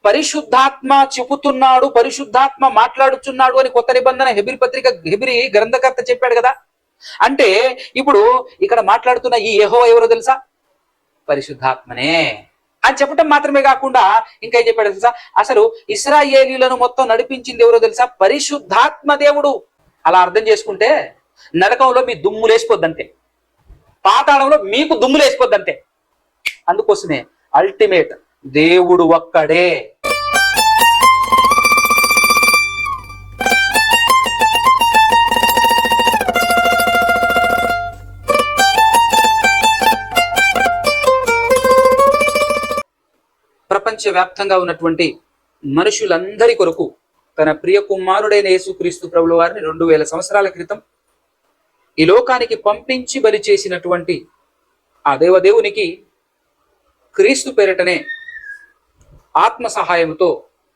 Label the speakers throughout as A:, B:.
A: పరిశుద్ధాత్మ చెబుతున్నాడు, పరిశుద్ధాత్మ మాట్లాడుచున్నాడు అని కొత్త నిబంధన హెబ్రీ గ్రంథకర్త చెప్పాడు కదా. అంటే ఇప్పుడు ఇక్కడ మాట్లాడుతున్న ఈ యెహోవా ఎవరో తెలుసా? పరిశుద్ధాత్మనే అని చెప్పటం మాత్రమే కాకుండా ఇంకా ఏం చెప్పాడు తెలుసా? అసలు ఇశ్రాయేలీయులను మొత్తం నడిపించింది ఎవరో తెలుసా? పరిశుద్ధాత్మ దేవుడు. అలా అర్థం చేసుకుంటే నరకంలో మీ దుమ్ములు వేసిపోద్దంతే, పాతాళంలో మీకు దుమ్ములు వేసిపోద్దంతే. అందుకోసమే అల్టిమేట్ దేవుడు ఒక్కడే. ప్రపంచవ్యాప్తంగా ఉన్నటువంటి మనుషులందరి కొరకు తన ప్రియ కుమారుడైన యేసుక్రీస్తు ప్రభుల వారిని 2000 సంవత్సరాల క్రితం ఈ లోకానికి పంపించి బలి చేసినటువంటి ఆ దేవదేవునికి క్రీస్తు పేరిటనే ఆత్మ సహాయంతో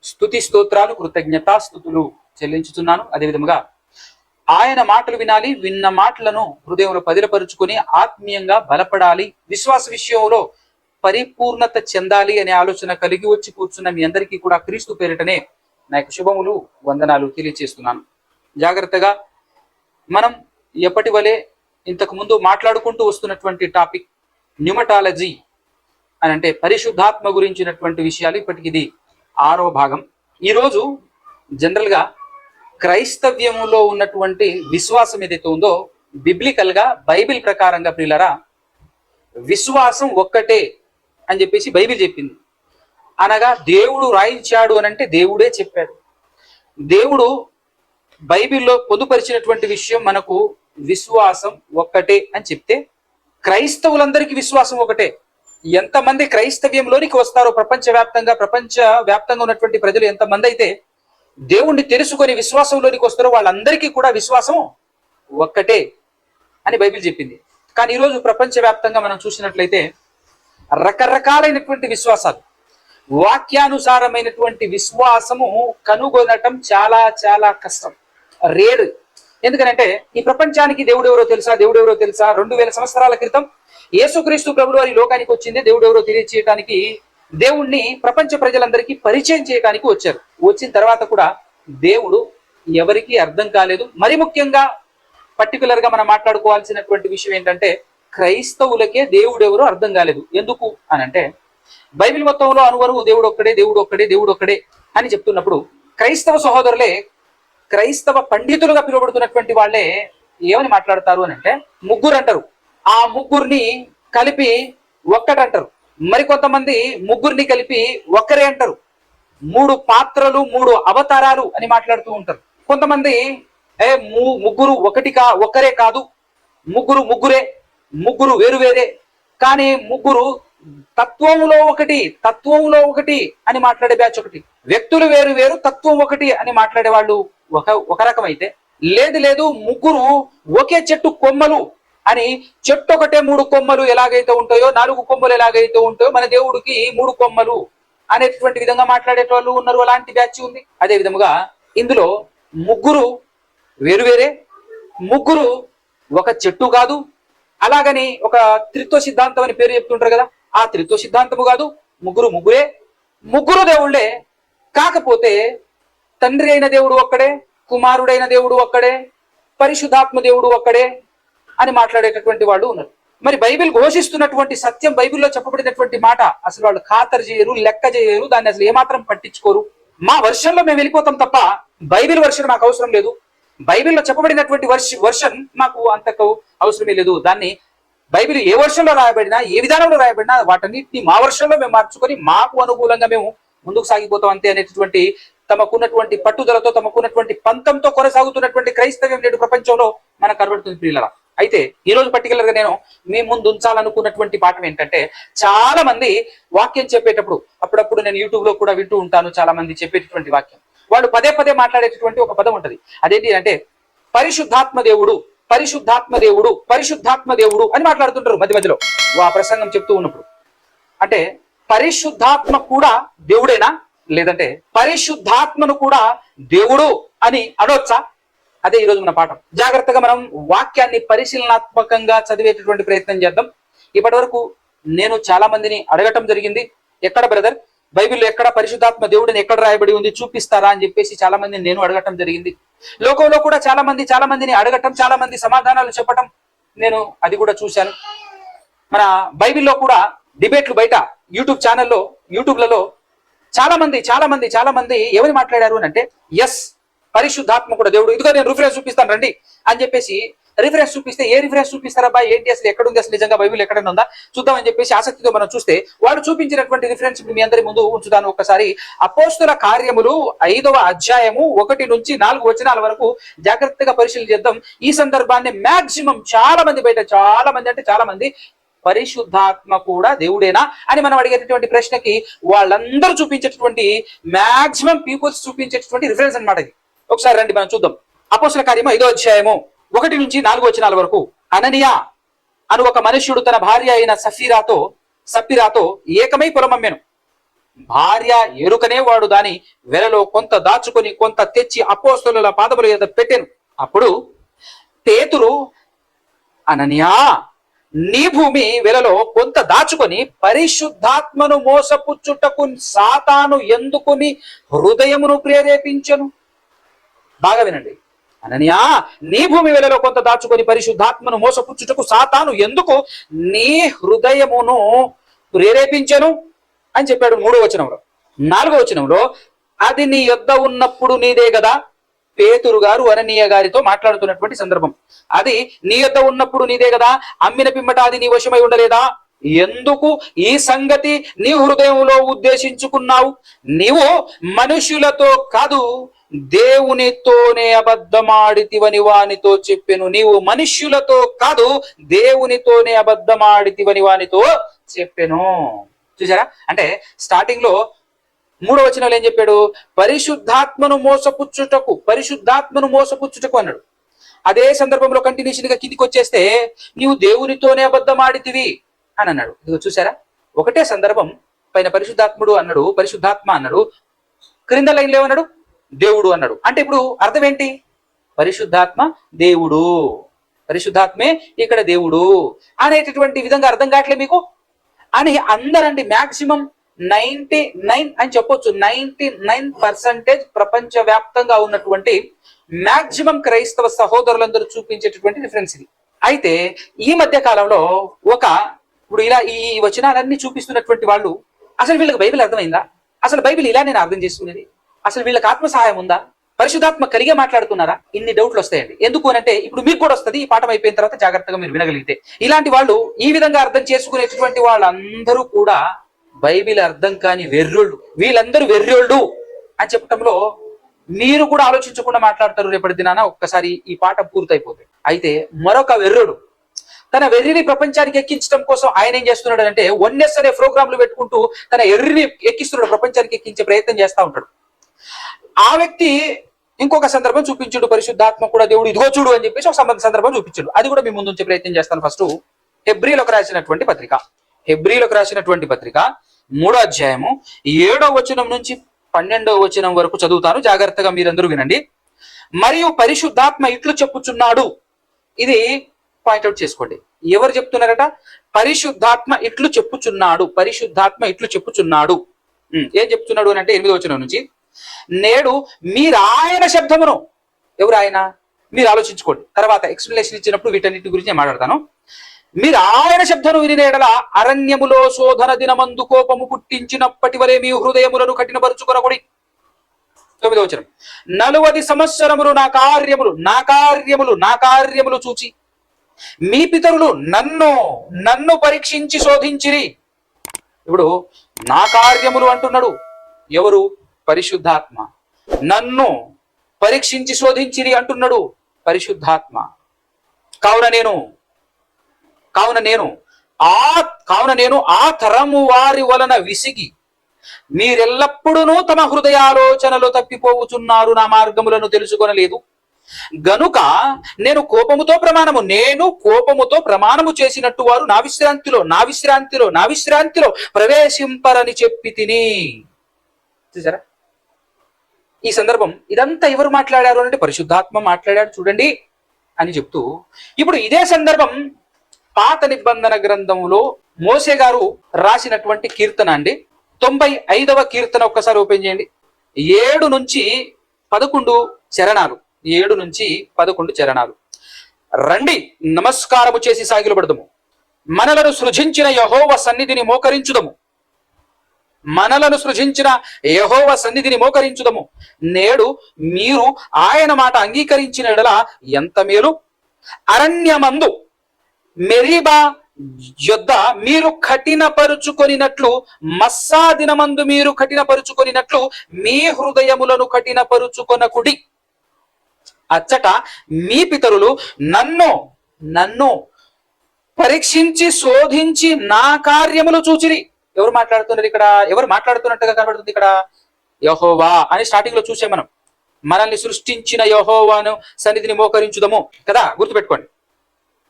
A: స్తుతి స్తోత్రాలు కృతజ్ఞతాస్తుతులు చెల్లించుతున్నాను. అదేవిధముగా ఆయన మాటలు వినాలి, విన్న మాటలను హృదయంలో పదిలపరుచుకొని ఆత్మీయంగా బలపడాలి, విశ్వాస విషయంలో పరిపూర్ణత చెందాలి అనే ఆలోచన కలిగి వచ్చి కూర్చున్న మీ అందరికీ కూడా క్రీస్తు పేరిటనే నా యొక్క శుభములు, వందనాలు తెలియజేస్తున్నాను. జాగ్రత్తగా మనం ఎప్పటి వలె ఇంతకు ముందు మాట్లాడుకుంటూ వస్తున్నటువంటి టాపిక్ న్యూమటాలజీ అని, అంటే పరిశుద్ధాత్మ గురించినటువంటి విషయాలు. ఇప్పటికి ఇది 6వ భాగం. ఈరోజు జనరల్గా క్రైస్తవ్యములో ఉన్నటువంటి విశ్వాసం ఏదైతే ఉందో, బిబ్లికల్ గా బైబిల్ ప్రకారంగా ప్రియులరా విశ్వాసం ఒక్కటే అని చెప్పేసి బైబిల్ చెప్పింది. అనగా దేవుడు రాయించాడు అని అంటే దేవుడే చెప్పాడు. దేవుడు బైబిల్లో పొందుపరిచినటువంటి విషయం మనకు విశ్వాసం ఒక్కటే అని చెప్తే, క్రైస్తవులందరికీ విశ్వాసం ఒకటే. ఎంతమంది క్రైస్తవ్యంలోనికి వస్తారో ప్రపంచవ్యాప్తంగా ఉన్నటువంటి ప్రజలు ఎంతమంది అయితే దేవుణ్ణి తెలుసుకొని విశ్వాసంలోనికి వస్తారో వాళ్ళందరికీ కూడా విశ్వాసం ఒక్కటే అని బైబిల్ చెప్పింది. కానీ ఈరోజు ప్రపంచవ్యాప్తంగా మనం చూసినట్లయితే రకరకాలైనటువంటి విశ్వాసాలు, వాక్యానుసారమైనటువంటి విశ్వాసము కనుగొనటం చాలా చాలా కష్టం, రేర్. ఎందుకనంటే ఈ ప్రపంచానికి దేవుడు ఎవరో తెలుసా? 2000 సంవత్సరాల క్రితం యేసుక్రీస్తు ప్రభువు వారి లోకానికి వచ్చింది దేవుడు ఎవరో తెలియచేయడానికి, దేవుణ్ణి ప్రపంచ ప్రజలందరికీ పరిచయం చేయడానికి వచ్చారు. వచ్చిన తర్వాత కూడా దేవుడు ఎవరికి అర్థం కాలేదు. మరి ముఖ్యంగా పర్టికులర్ గా మనం మాట్లాడుకోవాల్సినటువంటి విషయం ఏంటంటే, క్రైస్తవులకే దేవుడు ఎవరో అర్థం కాలేదు. ఎందుకు అని అంటే, బైబిల్ మొత్తంలో అనువరు దేవుడు ఒక్కడే అని చెప్తున్నప్పుడు క్రైస్తవ సహోదరులే, క్రైస్తవ పండితులుగా పిలువబడుతున్నటువంటి వాళ్ళే ఏమని మాట్లాడతారు అని అంటే, ముగ్గురు అంటారు. ఆ ముగ్గురిని కలిపి ఒక్కటంటారు. మరికొంతమంది ముగ్గురిని కలిపి ఒక్కరే అంటారు. 3 పాత్రలు 3 అవతారాలు అని మాట్లాడుతూ ఉంటారు. కొంతమంది ముగ్గురు ఒక్కరే కాదు, ముగ్గురే, ముగ్గురు వేరువేరే, కానీ ముగ్గురు తత్వంలో ఒకటి అని మాట్లాడే బ్యాచ్ ఒకటి. వ్యక్తులు వేరు వేరు, తత్వం ఒకటి అని మాట్లాడే వాళ్ళు ఒక రకం అయితే, లేదు ముగ్గురు ఒకే చెట్టు కొమ్మలు అని, చెట్టు ఒకటే 3 కొమ్మలు ఎలాగైతే ఉంటాయో, 4 కొమ్మలు ఎలాగైతే ఉంటాయో మన దేవుడికి 3 కొమ్మలు అనేటువంటి విధంగా మాట్లాడే వాళ్ళు ఉన్నారు. అలాంటి బ్యాచ్ ఉంది. అదే విధముగా ఇందులో ముగ్గురు వేరువేరే, ముగ్గురు ఒక చెట్టు కాదు, అలాగని ఒక త్రిత్వ సిద్ధాంతం అని పేరు చెప్తుంటారు కదా, ఆ త్రిత్వ సిద్ధాంతము కాదు, ముగ్గురే, ముగ్గురు దేవుళ్ళే. కాకపోతే తండ్రి అయిన దేవుడు ఒక్కడే, కుమారుడైన దేవుడు ఒక్కడే, పరిశుద్ధాత్మ దేవుడు ఒక్కడే అని మాట్లాడేటటువంటి వాళ్ళు ఉన్నారు. మరి బైబిల్ ఘోషిస్తున్నటువంటి సత్యం, బైబిల్లో చెప్పబడినటువంటి మాట అసలు వాళ్ళు ఖాతరు చేయరు, లెక్క చేయరు, దాన్ని అసలు ఏమాత్రం పట్టించుకోరు. మా వర్షన్లో మేము వెళ్ళిపోతాం తప్ప బైబిల్ వర్షన్ మాకు అవసరం లేదు, బైబిల్లో చెప్పబడినటువంటి వర్షన్ మాకు అంతకు అవసరమే లేదు. దాన్ని బైబిల్ ఏ వర్షంలో రాయబడినా, ఏ విధానంలో రాయబడినా వాటన్నిటిని మా వర్షంలో మేము మార్చుకొని మాకు అనుకూలంగా మేము ముందుకు సాగిపోతాం అంతే అనేటటువంటి తమకున్నటువంటి పట్టుదలతో, తమకున్నటువంటి పంతంతో కొనసాగుతున్నటువంటి క్రైస్తవ్యం నేడు ప్రపంచంలో మనకు కనబడుతుంది ప్రియులరా. అయితే ఈ రోజు పర్టికులర్ గా నేను మీ ముందు ఉంచాలనుకున్నటువంటి పాఠం ఏంటంటే, చాలా మంది వాక్యం చెప్పేటప్పుడు, అప్పుడప్పుడు నేను యూట్యూబ్ లో కూడా వింటూ ఉంటాను, చాలా మంది చెప్పేటటువంటి వాక్యం, వాళ్ళు పదే మాట్లాడేటటువంటి ఒక పదం ఉంటది. అదేంటి అంటే పరిశుద్ధాత్మ దేవుడు అని మాట్లాడుతుంటారు మధ్యలో ఆ ప్రసంగం చెప్తూ ఉన్నప్పుడు. అంటే పరిశుద్ధాత్మ కూడా దేవుడేనా, లేదంటే పరిశుద్ధాత్మను కూడా దేవుడు అని అనొచ్చా? అదే ఈరోజు మన పాఠం. జాగ్రత్తగా మనం వాక్యాన్ని పరిశీలనాత్మకంగా చదివేటటువంటి ప్రయత్నం చేద్దాం. ఇప్పటి వరకు నేను చాలా మందిని అడగటం జరిగింది, ఎక్కడ బ్రదర్ బైబిల్లో ఎక్కడ పరిశుద్ధాత్మ దేవుడిని ఎక్కడ రాయబడి ఉంది చూపిస్తారా అని చెప్పేసి చాలా మందిని నేను అడగటం జరిగింది. లోకంలో కూడా చాలా మందిని అడగటం, చాలా మంది సమాధానాలు చెప్పటం నేను అది కూడా చూశాను. మన బైబిల్లో కూడా డిబేట్లు బయట యూట్యూబ్లలో చాలా మంది ఎవరు మాట్లాడారు అని అంటే, ఎస్ పరిశుద్ధాత్మ కూడా దేవుడు, ఇదిగో నేను రిఫరెన్స్ చూపిస్తాను రండి అని చెప్పేసి రిఫరెన్స్ చూపిస్తే, ఏ రిఫరెన్స్ చూపిస్తారబ్బా, ఏంటి అసలు ఎక్కడుంది, అసలు నిజంగా బైబిల్ ఎక్కడైనా ఉందా చూద్దామని చెప్పేసి ఆసక్తితో మనం చూస్తే, వాడు చూపించినటువంటి రిఫరెన్స్ మీ అందరి ముందు ఉంచుతాను. ఒకసారి అపోస్తుల కార్యములు 5వ అధ్యాయము 1 నుంచి 4 వచనాల వరకు జాగ్రత్తగా పరిశీలన చేద్దాం. ఈ సందర్భాన్ని మాక్సిమం చాలా మంది పరిశుద్ధాత్మ కూడా దేవుడేనా అని మనం అడిగేటటువంటి ప్రశ్నకి వాళ్ళందరూ చూపించేటటువంటి మాక్సిమం పీపుల్స్ చూపించేటటువంటి రిఫరెన్స్ అన్నమాట ఇది. ఒకసారి రండి మనం చూద్దాం. అపోస్తుల కార్యము 5వ అధ్యాయము 1 నుంచి 4 వచనాల వరకు. అననీయా అను ఒక మనుష్యుడు తన భార్య అయిన సప్పిరాతో ఏకమై పొలమమ్మెను. భార్య ఎరుకనే వాడు దాని వెలలో కొంత దాచుకొని కొంత తెచ్చి అపోస్తలుల పాదముల మీద పెట్టెను. అప్పుడు పేతురు, అననీయా, నీ భూమి వెలలో కొంత దాచుకొని పరిశుద్ధాత్మను మోసపుచ్చుటకు సాతాను ఎందుకుని హృదయమును ప్రేరేపించెను. బాగా వినండి. అననీయా, నీ భూమి వెలలో కొంత దాచుకొని పరిశుద్ధాత్మను మోసపుచ్చుటకు సాతాను ఎందుకు నీ హృదయమును ప్రేరేపించెను అని చెప్పాడు 3వ వచనంలో. 4వ వచనంలో, అది నీ యొద్ద ఉన్నప్పుడు నీదే కదా. పేతురు గారు అననీయ గారితో మాట్లాడుతున్నటువంటి సందర్భం. అది నీ యొద్ద ఉన్నప్పుడు నీదే కదా, అమ్మిన పిమ్మట అది నీ వశమై ఉండలేదా? ఎందుకు ఈ సంగతి నీ హృదయంలో ఉద్దేశించుకున్నావు? నీవు మనుషులతో కాదు దేవునితోనే అబద్ధమాడితివని వానితో చెప్పెను. నీవు మనుష్యులతో కాదు దేవునితోనే అబద్ధమాడితివని వానితో చెప్పెను. చూసారా? అంటే స్టార్టింగ్ లో 3వ వచనంలో ఏం చెప్పాడు? పరిశుద్ధాత్మను మోసపుచ్చుటకు అన్నాడు. అదే సందర్భంలో కంటిన్యూషన్ గా కిందికి వచ్చేస్తే నీవు దేవునితోనే అబద్ధమాడితివి అని అన్నాడు. ఇదిగో చూసారా? ఒకటే సందర్భం పైన పరిశుద్ధాత్మ అన్నాడు, క్రింద లైన్లో ఏమన్నాడు? దేవుడు అన్నాడు. అంటే ఇప్పుడు అర్థం ఏంటి? పరిశుద్ధాత్మ దేవుడు, పరిశుద్ధాత్మే ఇక్కడ దేవుడు అనేటటువంటి విధంగా అర్థం కావట్లే మీకు అని అందరండి మాక్సిమం 99 అని చెప్పొచ్చు, 99% ప్రపంచ వ్యాప్తంగా ఉన్నటువంటి మాక్సిమం క్రైస్తవ సహోదరులందరూ చూపించేటటువంటి రిఫరెన్స్ ఇది. అయితే ఈ మధ్య కాలంలో ఇప్పుడు ఇలా ఈ వచనాలన్నీ చూపిస్తున్నటువంటి వాళ్ళు, అసలు వీళ్ళకి బైబిల్ అర్థమైందా? అసలు బైబిల్ ఇలా నేను అర్థం చేసుకునేది? అసలు వీళ్ళకి ఆత్మ సహాయం ఉందా? పరిశుద్ధాత్మ కలిగే మాట్లాడుతున్నారా? ఇన్ని డౌట్లు వస్తాయండి. ఎందుకు అనంటే ఇప్పుడు మీకు కూడా వస్తుంది. ఈ పాఠం అయిపోయిన తర్వాత జాగ్రత్తగా మీరు వినగలిగితే. ఇలాంటి వాళ్ళు, ఈ విధంగా అర్థం చేసుకునేటటువంటి వాళ్ళందరూ కూడా బైబిల్ అర్థం కాని వెర్రోళ్ళు. వీళ్ళందరూ వెర్రోళ్ళు అని చెప్పడంలో మీరు కూడా ఆలోచించకుండా మాట్లాడతారు రేపటి దినాన ఒక్కసారి ఈ పాఠం పూర్తయిపోతుంది. అయితే మరొక వెర్రోడు తన వెర్రిని ప్రపంచానికి ఎక్కించడం కోసం ఆయన ఏం చేస్తున్నాడు అంటే, వన్నెస్ అనే ప్రోగ్రాంలు పెట్టుకుంటూ తన ఎర్రిని ఎక్కిస్తున్నాడు, ప్రపంచానికి ఎక్కించే ప్రయత్నం చేస్తూ ఉంటాడు. ఆ వ్యక్తి ఇంకొక సందర్భం చూపించాడు, పరిశుద్ధాత్మ కూడా దేవుడు, ఇదిగో చూడు అని చెప్పేసి ఒక సందర్భం చూపించాడు. అది కూడా మీ ముందుంచే ప్రయత్నం చేస్తాను. ఫస్ట్ హెబ్రీలకు రాసినటువంటి పత్రిక 3వ అధ్యాయము 7వ వచనం నుంచి 12వ వచనం వరకు చదువుతాను, జాగ్రత్తగా మీరందరూ వినండి. మరియు పరిశుద్ధాత్మ ఇట్లు చెప్పుచున్నాడు. ఇది పాయింట్అవుట్ చేసుకోండి. ఎవరు చెప్తున్నారట? పరిశుద్ధాత్మ ఇట్లు చెప్పుచున్నాడు. ఏం చెప్తున్నాడు అని అంటే 8వ వచనం నుంచి, నేడు మీరాయన శబ్దమును, ఎవరు ఆయన? మీరు ఆలోచించుకోండి. తర్వాత ఎక్స్ప్లెనేషన్ ఇచ్చినప్పుడు వీటన్నిటి గురించి నేను మాట్లాడతాను. మీరు ఆయన శబ్దను విని ఎడల అరణ్యములో శోధన దినమందు కోపము పుట్టించినప్పటి వరే మీ హృదయములను కఠినపరుచుకొనకుడి. 9వ వచనం, 40 సంవత్సరములు నా కార్యములు చూచి మీ పితరులు నన్ను పరీక్షించి శోధించిరి. ఇప్పుడు నా కార్యములు అంటున్నాడు ఎవరు? పరిశుద్ధాత్మ. నన్ను పరీక్షించి శోధించిరి అంటున్నాడు పరిశుద్ధాత్మ. కావున నేను ఆ తరము వారి వలన విసిగి మీరెల్లప్పుడూ తమ హృదయాలోచనలు తప్పిపోవుచున్నారు, నా మార్గములను తెలుసుకొనలేదు. గనుక నేను కోపముతో ప్రమాణము చేసినట్టు వారు నా విశ్రాంతిలో ప్రవేశింపరని చెప్పి తిని. చూసారా? ఈ సందర్భం ఇదంతా ఎవరు మాట్లాడారు అంటే పరిశుద్ధాత్మ మాట్లాడాడు చూడండి అని చెప్తూ, ఇప్పుడు ఇదే సందర్భం పాత నిబంధన గ్రంథంలో మోసే గారు రాసినటువంటి కీర్తన అండి. 95వ కీర్తన ఒక్కసారి ఓపెన్ చేయండి. 7 నుంచి 11 చరణాలు. 7 నుంచి 11 చరణాలు. రండి నమస్కారము చేసి సాగిలపడదము, మనలను సృజించిన యెహోవా సన్నిధిని మోకరించుదము. మనలను సృజించిన యెహోవా సన్నిధిని మోకరించుదము. నేడు మీరు ఆయన మాట అంగీకరించిన ఎడల ఎంత మేలు. అరణ్యమందు మెరీబా యొద్ద మీరు కఠినపరుచుకొనినట్లు, మస్సా దినమందు మీరు కఠినపరుచుకొనినట్లు మీ హృదయములను కఠినపరుచుకొనకుడి. అచ్చట మీ పితరులు నన్ను పరీక్షించి శోధించి నా కార్యములు చూచిరి. ఎవరు మాట్లాడుతున్నారు ఇక్కడ? ఎవరు మాట్లాడుతున్నట్టుగా కనబడుతుంది ఇక్కడ? యెహోవా అని స్టార్టింగ్ లో చూసే మనం. మనల్ని సృష్టించిన యెహోవాను సన్నిధిని మోకరించుదము కదా, గుర్తుపెట్టుకోండి.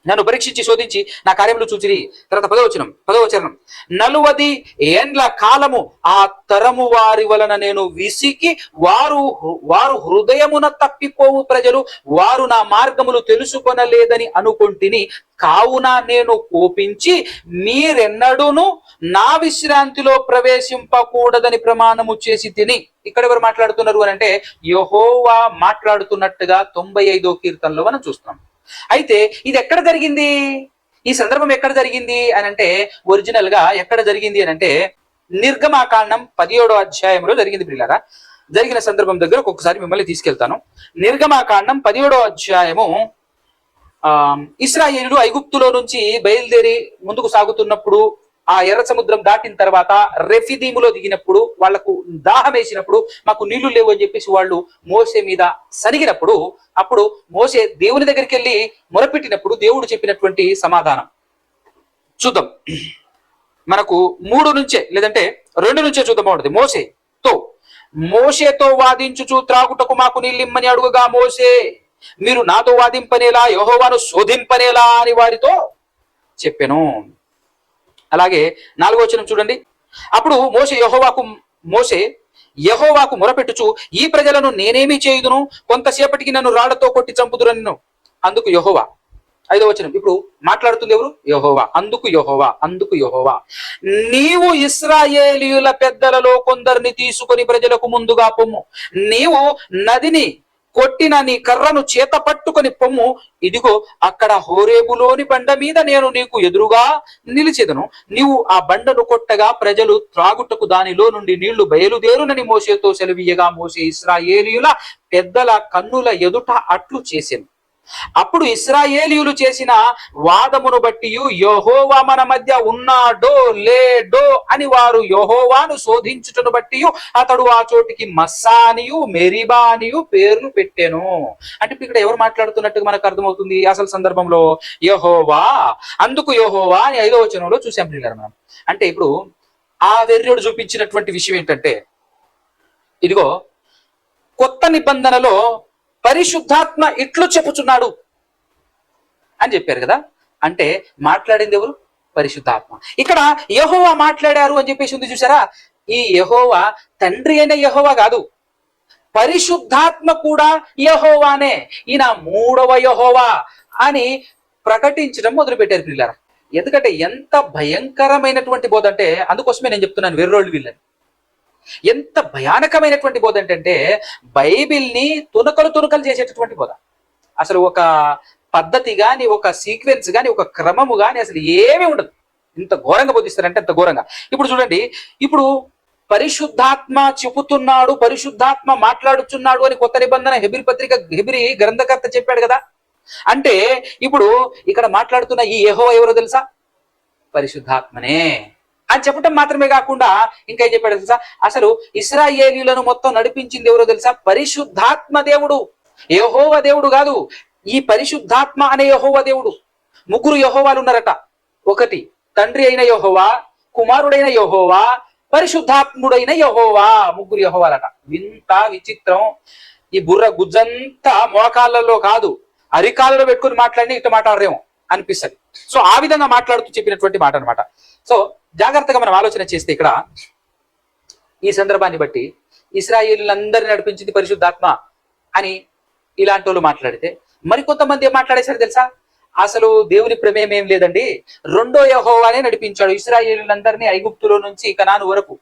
A: నన్ను పరీక్షించి శోధించి నా కార్యములు చూచిరి. తర్వాత 10వ చరణం. 40 ఏండ్ల కాలము ఆ తరము వారి వలన నేను విసికి, వారు హృదయమున తప్పిపోవు ప్రజలు, వారు నా మార్గములు తెలుసుకొనలేదని అనుకొంటిని. కావున నేను కోపించి మీరెన్నడూను నా విశ్రాంతిలో ప్రవేశింపకూడదని ప్రమాణము చేసి తిని. ఇక్కడ ఎవరు మాట్లాడుతున్నారు అని అంటే యెహోవా మాట్లాడుతున్నట్టుగా 95వ కీర్తనలో మనం చూస్తున్నాం. అయితే ఇది ఎక్కడ జరిగింది? ఈ సందర్భం ఎక్కడ జరిగింది అని అంటే ఒరిజినల్ గా ఎక్కడ జరిగింది అని అంటే నిర్గమాకాండం 17వ అధ్యాయంలో జరిగింది. ప్రియులారా, జరిగిన సందర్భం దగ్గర ఒక్కొక్కసారి మిమ్మల్ని తీసుకెళ్తాను. నిర్గమాకాండం 17వ అధ్యాయము ఇశ్రాయేలులు ఐగుప్తులో నుంచి బయలుదేరి ముందుకు సాగుతున్నప్పుడు, ఆ ఎర్ర సముద్రం దాటిన తర్వాత రెఫిదీములో దిగినప్పుడు, వాళ్లకు దాహం వేసినప్పుడు మాకు నీళ్లు లేవు అని చెప్పేసి వాళ్ళు మోసే మీద సనిగినప్పుడు, అప్పుడు మోసే దేవుని దగ్గరికి వెళ్ళి మొరపెట్టినప్పుడు దేవుడు చెప్పినటువంటి సమాధానం చూద్దాం. మనకు 3 నుంచే లేదంటే 2 నుంచే చూద్దాం. బాగుంటుంది. మోషేతో వాదించుచు త్రాగుటకు మాకు నీళ్ళిమ్మని అడుగుగా మోసే, మీరు నాతో వాదింపనేలా యెహోవాను శోధింపనేలా అని వారితో చెప్పెను. అలాగే 4వ వచనం చూడండి. అప్పుడు మోసే యెహోవాకు మొరపెట్టుచు, ఈ ప్రజలను నేనేమి చేయుదును, కొంతసేపటికి నన్ను రాళ్లతో కొట్టి చంపుదురను. అందుకు యెహోవా. 5వ వచనం. ఇప్పుడు మాట్లాడుతుంది ఎవరు? యెహోవా. అందుకు యెహోవా, నీవు ఇశ్రాయేలీయుల పెద్దలలో కొందరిని తీసుకొని ప్రజలకు ముందుగా పొమ్ము. నీవు నదిని కొట్టిన నీ కర్రను చేత పట్టుకొని పొమ్ము. ఇదిగో అక్కడ హోరేబులోని బండ మీద నేను నీకు ఎదురుగా నిలిచెదను. నీవు ఆ బండను కొట్టగా ప్రజలు త్రాగుటకు దానిలో నుండి నీళ్లు బయలుదేరునని మోషేతో సెలవీయగా మోషే ఇశ్రాయేలీయుల పెద్దల కన్నుల ఎదుట అట్లు చేసెను. అప్పుడు ఇశ్రాయేలీయులు చేసిన వాదమును బట్టి యెహోవా మన మధ్య ఉన్నాడో లేడో అని వారు యెహోవాను శోధించుటను బట్టి అతడు ఆ చోటికి మస్సా అనియు మెరీబా అనియు పేర్లు పెట్టెను. అంటే ఇక్కడ ఎవరు మాట్లాడుతున్నట్టుగా మనకు అర్థమవుతుంది అసలు సందర్భంలో? యెహోవా. అందుకు యెహోవా అని 5వ వచనంలో చూసాం ప్రియులారా మనం. అంటే ఇప్పుడు ఆ వెర్యుడు చూపించినటువంటి విషయం ఏంటంటే, ఇదిగో కొత్త నిబంధనలో పరిశుద్ధాత్మ ఇట్లు చెప్పుచున్నాడు అని చెప్పారు కదా. అంటే మాట్లాడింది ఎవరు? పరిశుద్ధాత్మ. ఇక్కడ యెహోవా మాట్లాడారు అని చెప్పేసి ఉంది చూసారా. ఈ యెహోవా తండ్రి అయిన యెహోవా కాదు, పరిశుద్ధాత్మ కూడా యెహోవానే. ఈయన 3వ యెహోవా అని ప్రకటించడం మొదలు పెట్టారు పిల్లరా. ఎందుకంటే ఎంత భయంకరమైనటువంటి బోధ అంటే, అందుకోసమే నేను చెప్తున్నాను వెర్రోళ్ళు వీళ్ళని. ఎంత భయానకమైనటువంటి బోధ ఏంటంటే బైబిల్ని తునకలు చేసేటటువంటి బోధ. అసలు ఒక పద్ధతి గాని, ఒక సీక్వెన్స్ గాని, ఒక క్రమము గాని అసలు ఏమీ ఉండదు. ఇంత ఘోరంగా బోధిస్తారంటే అంత ఘోరంగా. ఇప్పుడు చూడండి, ఇప్పుడు పరిశుద్ధాత్మ చెబుతున్నాడు, పరిశుద్ధాత్మ మాట్లాడుచున్నాడు అని కొత్త నిబంధన హెబ్రీ గ్రంథకర్త చెప్పాడు కదా. అంటే ఇప్పుడు ఇక్కడ మాట్లాడుతున్న ఈ యెహోవా ఎవరో తెలుసా? పరిశుద్ధాత్మనే అని చెప్పటం మాత్రమే కాకుండా ఇంకా ఏం చెప్పాడు తెలుసా? అసలు ఇశ్రాయేలీయులను మొత్తం నడిపించింది ఎవరో తెలుసా? పరిశుద్ధాత్మ దేవుడు. యెహోవా దేవుడు కాదు, ఈ పరిశుద్ధాత్మ అనే యెహోవా దేవుడు. 3 యెహోవాలు ఉన్నారట. ఒకటి తండ్రి అయిన యెహోవా, కుమారుడైన యెహోవా, పరిశుద్ధాత్ముడైన యెహోవా. 3 యెహోవాలట. వింత విచిత్రం. ఈ బుర్ర గుజ్జంతా మోకాళ్ళలో కాదు, అరికాలలో పెట్టుకుని మాట్లాడి ఇట్లా మాట్లాడరేమో అనిపిస్తుంది. సో ఆ విధంగా మాట్లాడుతూ చెప్పినటువంటి మాట అనమాట. సో జాగ్రత్తగా మనం ఆలోచన చేస్తే ఇక్కడ ఈ సందర్భాన్ని బట్టి ఇశ్రాయేలులందరినీ నడిపించింది పరిశుద్ధాత్మ అని ఇలాంటి వాళ్ళు మాట్లాడితే, మరికొంతమంది ఏం మాట్లాడేశారు తెలుసా? అసలు దేవుని ప్రమేయం ఏం లేదండి, 2వ యెహోవానే నడిపించాడు ఇశ్రాయేలులందరినీ ఐగుప్తులో నుంచి కనాను వరకు.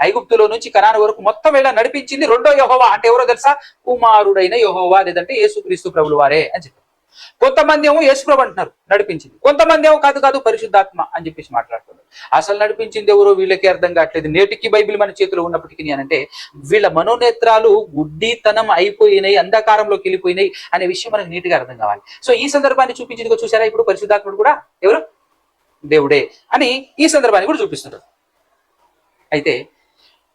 A: ఐగుప్తులో నుంచి కనాను వరకు మొత్తం వేళ నడిపించింది రెండో యెహోవా. అంటే ఎవరో తెలుసా? కుమారుడైన యెహోవా, లేదంటే యేసుక్రీస్తు ప్రభులు వారే అని చెప్పారు. కొంతమంది ఏమో యేసుప్రభు అంటున్నారు నడిపించింది, కొంతమంది ఏమో కాదు కాదు పరిశుద్ధాత్మ అని చెప్పేసి మాట్లాడుతున్నారు. అసలు నడిపించింది ఎవరో వీళ్ళకి అర్థం కావట్లేదు. నేటికి బైబిల్ మన చేతిలో ఉన్నప్పటికీ అని అంటే వీళ్ళ మనోనేత్రాలు గుడ్డితనం అయిపోయినాయి, అంధకారంలోకి వెళ్ళిపోయినాయి అనే విషయం మనకు నీట్గా అర్థం కావాలి. సో ఈ సందర్భాన్ని చూపించింది చూసారా? ఇప్పుడు పరిశుద్ధాత్ముడు కూడా ఎవరు? దేవుడే అని ఈ సందర్భాన్ని కూడా చూపిస్తున్నారు. అయితే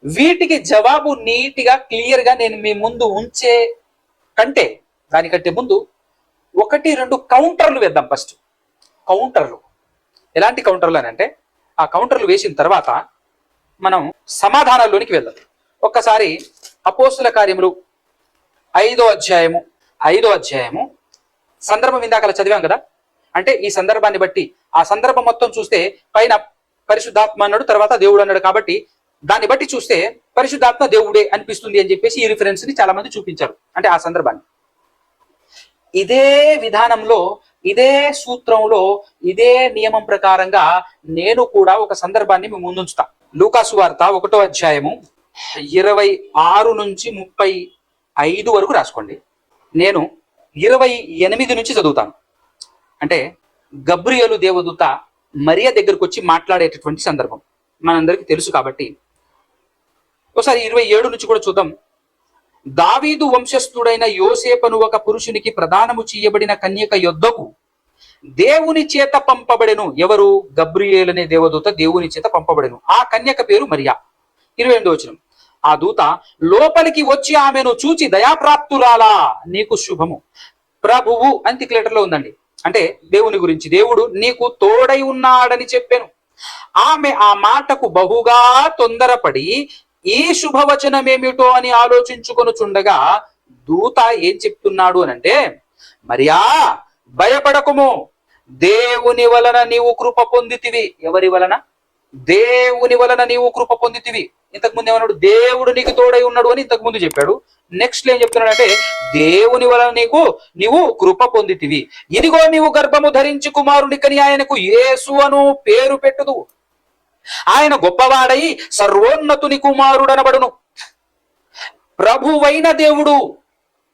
A: వీటికి జవాబు నీట్గా క్లియర్గా నేను మీ ముందు ఉంచే కంటే దానికంటే ముందు 1-2 కౌంటర్లు వేద్దాం. ఫస్ట్ కౌంటర్లు. ఎలాంటి కౌంటర్లు అని అంటే ఆ కౌంటర్లు వేసిన తర్వాత మనం సమాధానాల్లోనికి వెళ్దాం. ఒక్కసారి అపోస్తుల కార్యములు 5వ అధ్యాయము సందర్భం ఇందాక చదివాం కదా. అంటే ఈ సందర్భాన్ని బట్టి ఆ సందర్భం మొత్తం చూస్తే పైన పరిశుద్ధాత్మ అన్నాడు, తర్వాత దేవుడు అన్నాడు. కాబట్టి దాన్ని బట్టి చూస్తే పరిశుద్ధాత్మ దేవుడే అనిపిస్తుంది అని చెప్పేసి ఈ రిఫరెన్స్ ని చాలా మంది చూపించారు. అంటే ఆ సందర్భాన్ని ఇదే విధానంలో, ఇదే సూత్రంలో, ఇదే నియమం ప్రకారంగా నేను కూడా ఒక సందర్భాన్ని మీ ముందుంచుతా. లూకాసు వార్త 1వ అధ్యాయము 26 నుంచి 35 వరకు రాసుకోండి. నేను 28 నుంచి చదువుతాను. అంటే గబ్రియేలు దేవదూత మరియ దగ్గరకు వచ్చి మాట్లాడేటటువంటి సందర్భం మనందరికీ తెలుసు. కాబట్టి ఒకసారి 27 నుంచి కూడా చూద్దాం. దావీదు వంశస్థుడైన యోసేపును ఒక పురుషునికి ప్రదానము చేయబడిన కన్యక యొద్దకు దేవుని చేత పంపబడెను. ఎవరు? గబ్రియేలు అనే దేవదూత దేవుని చేత పంపబడెను. ఆ కన్యక పేరు మరియా. 28వ వచనం. ఆ దూత లోపలికి వచ్చి ఆమెను చూచి దయాప్రాప్తురాలా, నీకు శుభము, ప్రభువు అని తిక్లెటర్లో ఉందండి. అంటే దేవుని గురించి, దేవుడు నీకు తోడై ఉన్నాడని చెప్పాను. ఆమె ఆ మాటకు బహుగా తొందరపడి ఈ శుభవచనమేమిటో అని ఆలోచించుకొనుచుండగా దూత ఏం చెప్తున్నాడు అనంటే, మరియా భయపడకుము, దేవుని వలన నీవు కృప పొందితివి. ఎవరి వలన? దేవుని వలన నీవు కృప పొందితివి. ఇంతకుముందు ఏమన్నాడు? దేవుడు నీకు తోడై ఉన్నాడు అని ఇంతకు ముందు చెప్పాడు. నెక్స్ట్ ఏం చెప్తున్నాడు అంటే, దేవుని వలన నీవు కృప పొందితివి. ఇదిగో నీవు గర్భము ధరించి కుమారునికని ఆయనకు యేసు అను పేరు పెట్టుదు. ఆయన గొప్పవాడై సర్వోన్నతుని కుమారుడనబడును. ప్రభువైన దేవుడు,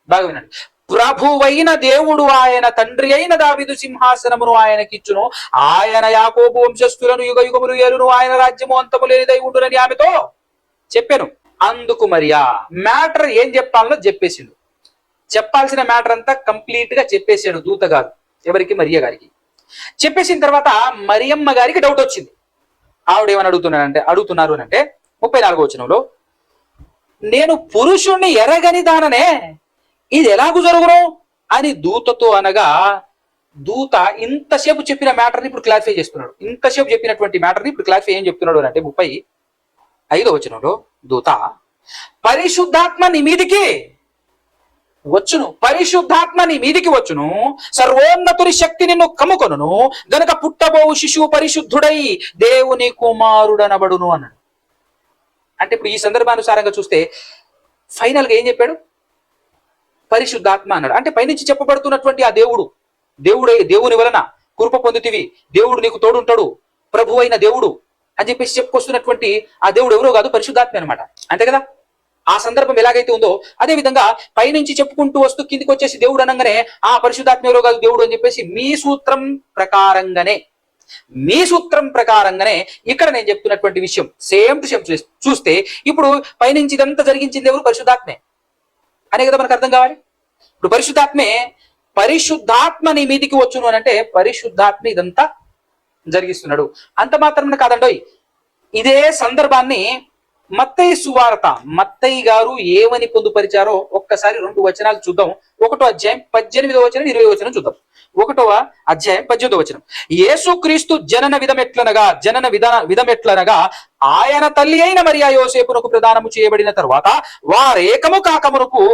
A: బాగా వినండి, ప్రభువైన దేవుడు ఆయన తండ్రి అయిన దావీదు సింహాసనమును ఆయనకిచ్చును. ఆయన యాకోబు వంశస్థులను యుగ యుగములు ఏలును. ఆయన రాజ్యము అంతము లేనిదై ఉండునని ఆమెతో చెప్పాను. అందుకు మరియా మ్యాటర్ ఏం చెప్పాలనో చెప్పేసిండు. చెప్పాల్సిన మ్యాటర్ అంతా కంప్లీట్ గా చెప్పేసాడు దూత గారు. ఎవరికి? మరియ గారికి. చెప్పేసిన తర్వాత మరియమ్మ గారికి డౌట్ వచ్చింది. ఆవిడ ఏమని అడుగుతున్నారు అని అంటే 34వ వచనంలో, నేను పురుషుణ్ణి ఎరగని దాననే, ఇది ఎలాగూ జరుగును అని దూతతో అనగా, దూత ఇంతసేపు చెప్పిన మ్యాటర్ని ఇప్పుడు క్లారిఫై చేస్తున్నాడు. ఇంతసేపు చెప్పినటువంటి మ్యాటర్ని ఇప్పుడు క్లారిఫై ఏం చెప్తున్నాడు అంటే 35వ వచనంలో, దూత పరిశుద్ధాత్మ నీ మీదికి వచ్చును, పరిశుద్ధాత్మ నీ మీదికి వచ్చును, సర్వోన్నతుని శక్తి నిన్ను కమ్ముకొనును, గనుక పుట్టబోవు శిశువు పరిశుద్ధుడై దేవుని కుమారుడనబడును అన్నాడు. అంటే ఇప్పుడు ఈ సందర్భానుసారంగా చూస్తే ఫైనల్ గా ఏం చెప్పాడు? పరిశుద్ధాత్మ అన్నాడు. అంటే పైనుంచి చెప్పబడుతున్నటువంటి ఆ దేవుని వలన కృప పొందుతివి, దేవుడు నీకు తోడుంటాడు, ప్రభు అయిన దేవుడు అని చెప్పేసి చెప్పుకొస్తున్నటువంటి ఆ దేవుడు ఎవరో కాదు, పరిశుద్ధాత్మ అనమాట. అంతే కదా? ఆ సందర్భం ఎలాగైతే ఉందో అదే విధంగా పైనుంచి చెప్పుకుంటూ వస్తూ కిందికి వచ్చేసి దేవుడు అనగానే ఆ పరిశుద్ధాత్మ ఎవరో కాదు దేవుడు అని చెప్పేసి మీ సూత్రం ప్రకారంగానే ఇక్కడ నేను చెప్తున్నటువంటి విషయం సేమ్ టు సేమ్ చూస్తే ఇప్పుడు పైనుంచి ఇదంతా జరిగించింది ఎవరు? పరిశుద్ధాత్మే అనే కదా మనకు అర్థం కావాలి. ఇప్పుడు పరిశుద్ధాత్మ నీ మీదికి వచ్చును అని అంటే పరిశుద్ధాత్మ ఇదంతా జరిగిస్తున్నాడు. అంత మాత్రం కాదండోయ్. ఇదే సందర్భాన్ని మత్తయి సువార్త, మత్తయి గారు ఏమని పొందుపరిచారో ఒక్కసారి 2 వచనాలు చూద్దాం. 1వ అధ్యాయం 18వ వచనం 20వ వచనం చూద్దాం. 1వ అధ్యాయం 18వ వచనం. యేసుక్రీస్తు జనన విధమెట్లనగా ఆయన తల్లి అయిన మరియా యోసేపునకు ప్రదానము చేయబడిన తరువాత వారేకము కాకమునకు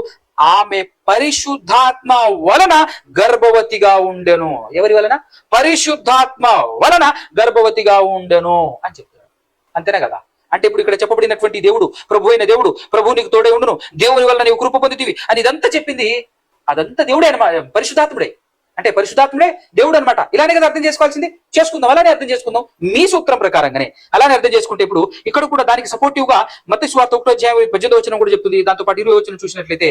A: ఆమె పరిశుద్ధాత్మ వలన గర్భవతిగా ఉండెను. ఎవరి వలన? పరిశుద్ధాత్మ వలన గర్భవతిగా ఉండెను అని చెప్తారు. అంతేనా కదా? అంటే ఇప్పుడు ఇక్కడ చెప్పబడినటువంటి దేవుడు, ప్రభు అయిన దేవుడు, ప్రభు నీకు తోడే ఉండును, దేవుని వల్ల నీవు కృప పొందితివి అని ఇదంతా చెప్పింది అదంతా దేవుడే, పరిశుద్ధాత్ముడే. అంటే పరిశుద్ధాత్ముడే దేవుడు అనమాట. ఇలానే కదా అర్థం చేసుకోవాల్సింది, చేసుకుందాం, అలానే అర్థం చేసుకుందాం మీ సూత్రం ప్రకారంగానే అలానే అర్థం చేసుకుంటే ఇప్పుడు ఇక్కడ కూడా దానికి సపోర్టివ్ గా మత్తయి సువార్త 1:18 కూడా చెప్తుంది. దాంతో పాటు 20 చూసినట్లయితే,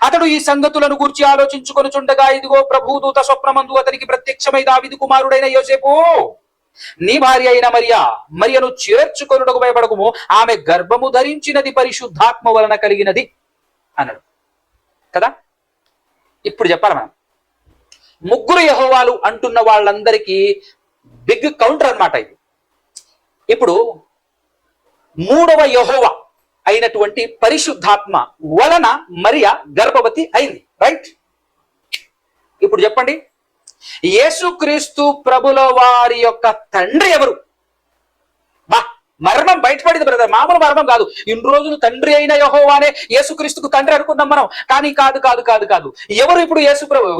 A: అతడు ఈ సంగతులను గూర్చి ఆలోచించుకొనుచుండగా ఇదిగో ప్రభువు దూత స్వప్నమందు అతనికి ప్రత్యక్షమై దావీదు కుమారుడైన యోసేపు, నీ భార్య అయిన మరియను చేర్చుకొనుటకు భయపడకుము, ఆమె గర్భము ధరించినది పరిశుద్ధాత్మ వలన కలిగినది అన్నాడు కదా. ఇప్పుడు చెప్పాలి మనం, ముగ్గురు యెహోవాలు అంటున్న వాళ్ళందరికీ బిగ్ కౌంటర్ అన్నమాట ఇది. ఇప్పుడు మూడవ యెహోవా అయినటువంటి పరిశుద్ధాత్మ వలన మరియ గర్భవతి అయింది, రైట్? ఇప్పుడు చెప్పండి, యేసుక్రీస్తు ప్రభుల వారి యొక్క తండ్రి ఎవరు? బా, మర్మం బయటపడింది బ్రదర్, మామూలు మర్మం కాదు. ఇన్ని రోజులు తండ్రి అయిన యెహోవానే యేసుక్రీస్తుకు తండ్రి అనుకున్నాం మనం, కానీ కాదు కాదు కాదు కాదు. ఎవరు ఇప్పుడు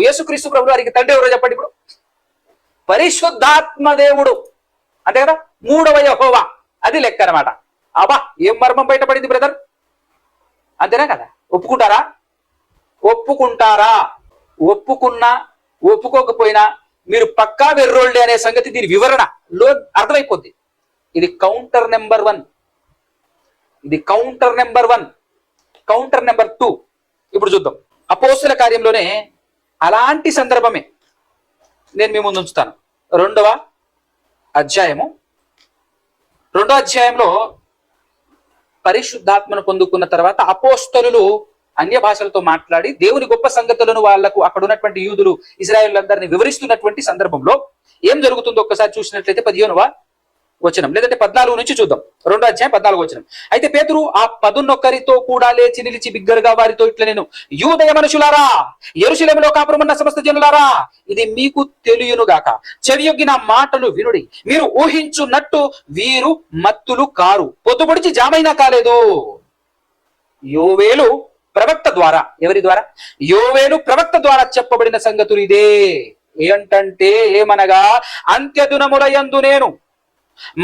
A: యేసుక్రీస్తు ప్రభు వారికి తండ్రి ఎవరో చెప్పండి. ఇప్పుడు పరిశుద్ధాత్మ దేవుడు అంతే కదా, మూడవ యెహోవా, అది లెక్క అనమాట. అబ్బా, ఏం మర్మం బయటపడింది బ్రదర్, అంతేనా కదా? ఒప్పుకుంటారా? ఒప్పుకున్నా ఒప్పుకోకపోయినా మీరు పక్కా వెర్రోళ్ళే అనే సంగతి దీని వివరణలో అర్థమైపోద్ది. ఇది కౌంటర్ నెంబర్ 1, ఇది కౌంటర్ నెంబర్ 1. కౌంటర్ నెంబర్ 2 ఇప్పుడు చూద్దాం. అపోస్తుల కార్యంలోనే అలాంటి సందర్భమే నేను మీ ముందు ఉంచుతాను. 2వ అధ్యాయంలో పరిశుద్ధాత్మను పొందుకున్న తర్వాత అపోస్తలులు అన్య భాషలతో మాట్లాడి దేవుని గొప్ప సంగతులను వాళ్లకు అక్కడ ఉన్నటువంటి యూదులు ఇశ్రాయేలులందరినీ వివరిస్తున్నటువంటి సందర్భంలో ఏం జరుగుతుందో ఒక్కసారి చూసినట్లయితే 15వ వచనం, లేదంటే 14 నుంచి చూద్దాం. 2వ అధ్యాయం 14వ వచనం. అయితే పేతురు ఆ 11 కూడా లేచి నిలిచి బిగ్గరగా వారితో ఇట్లా, నేను యూదయ మనుషులారా, యెరూషలేములో కాపురమున్న సమస్త జనులారా, ఇది మీకు తెలియనుగాక, చెవియొగ్గి నా మాటలు వినుడి. మీరు ఊహించున్నట్టు వీరు మత్తులు కారు, పొద్దుపొడిచి జామైనా కాలేదు. యోవేలు ప్రవక్త ద్వారా, ఎవరి ద్వారా? యోవేలు ప్రవక్త ద్వారా చెప్పబడిన సంగతులు ఇదే. ఏంటంటే, ఏమనగా, అంత్యదినములయందు నేను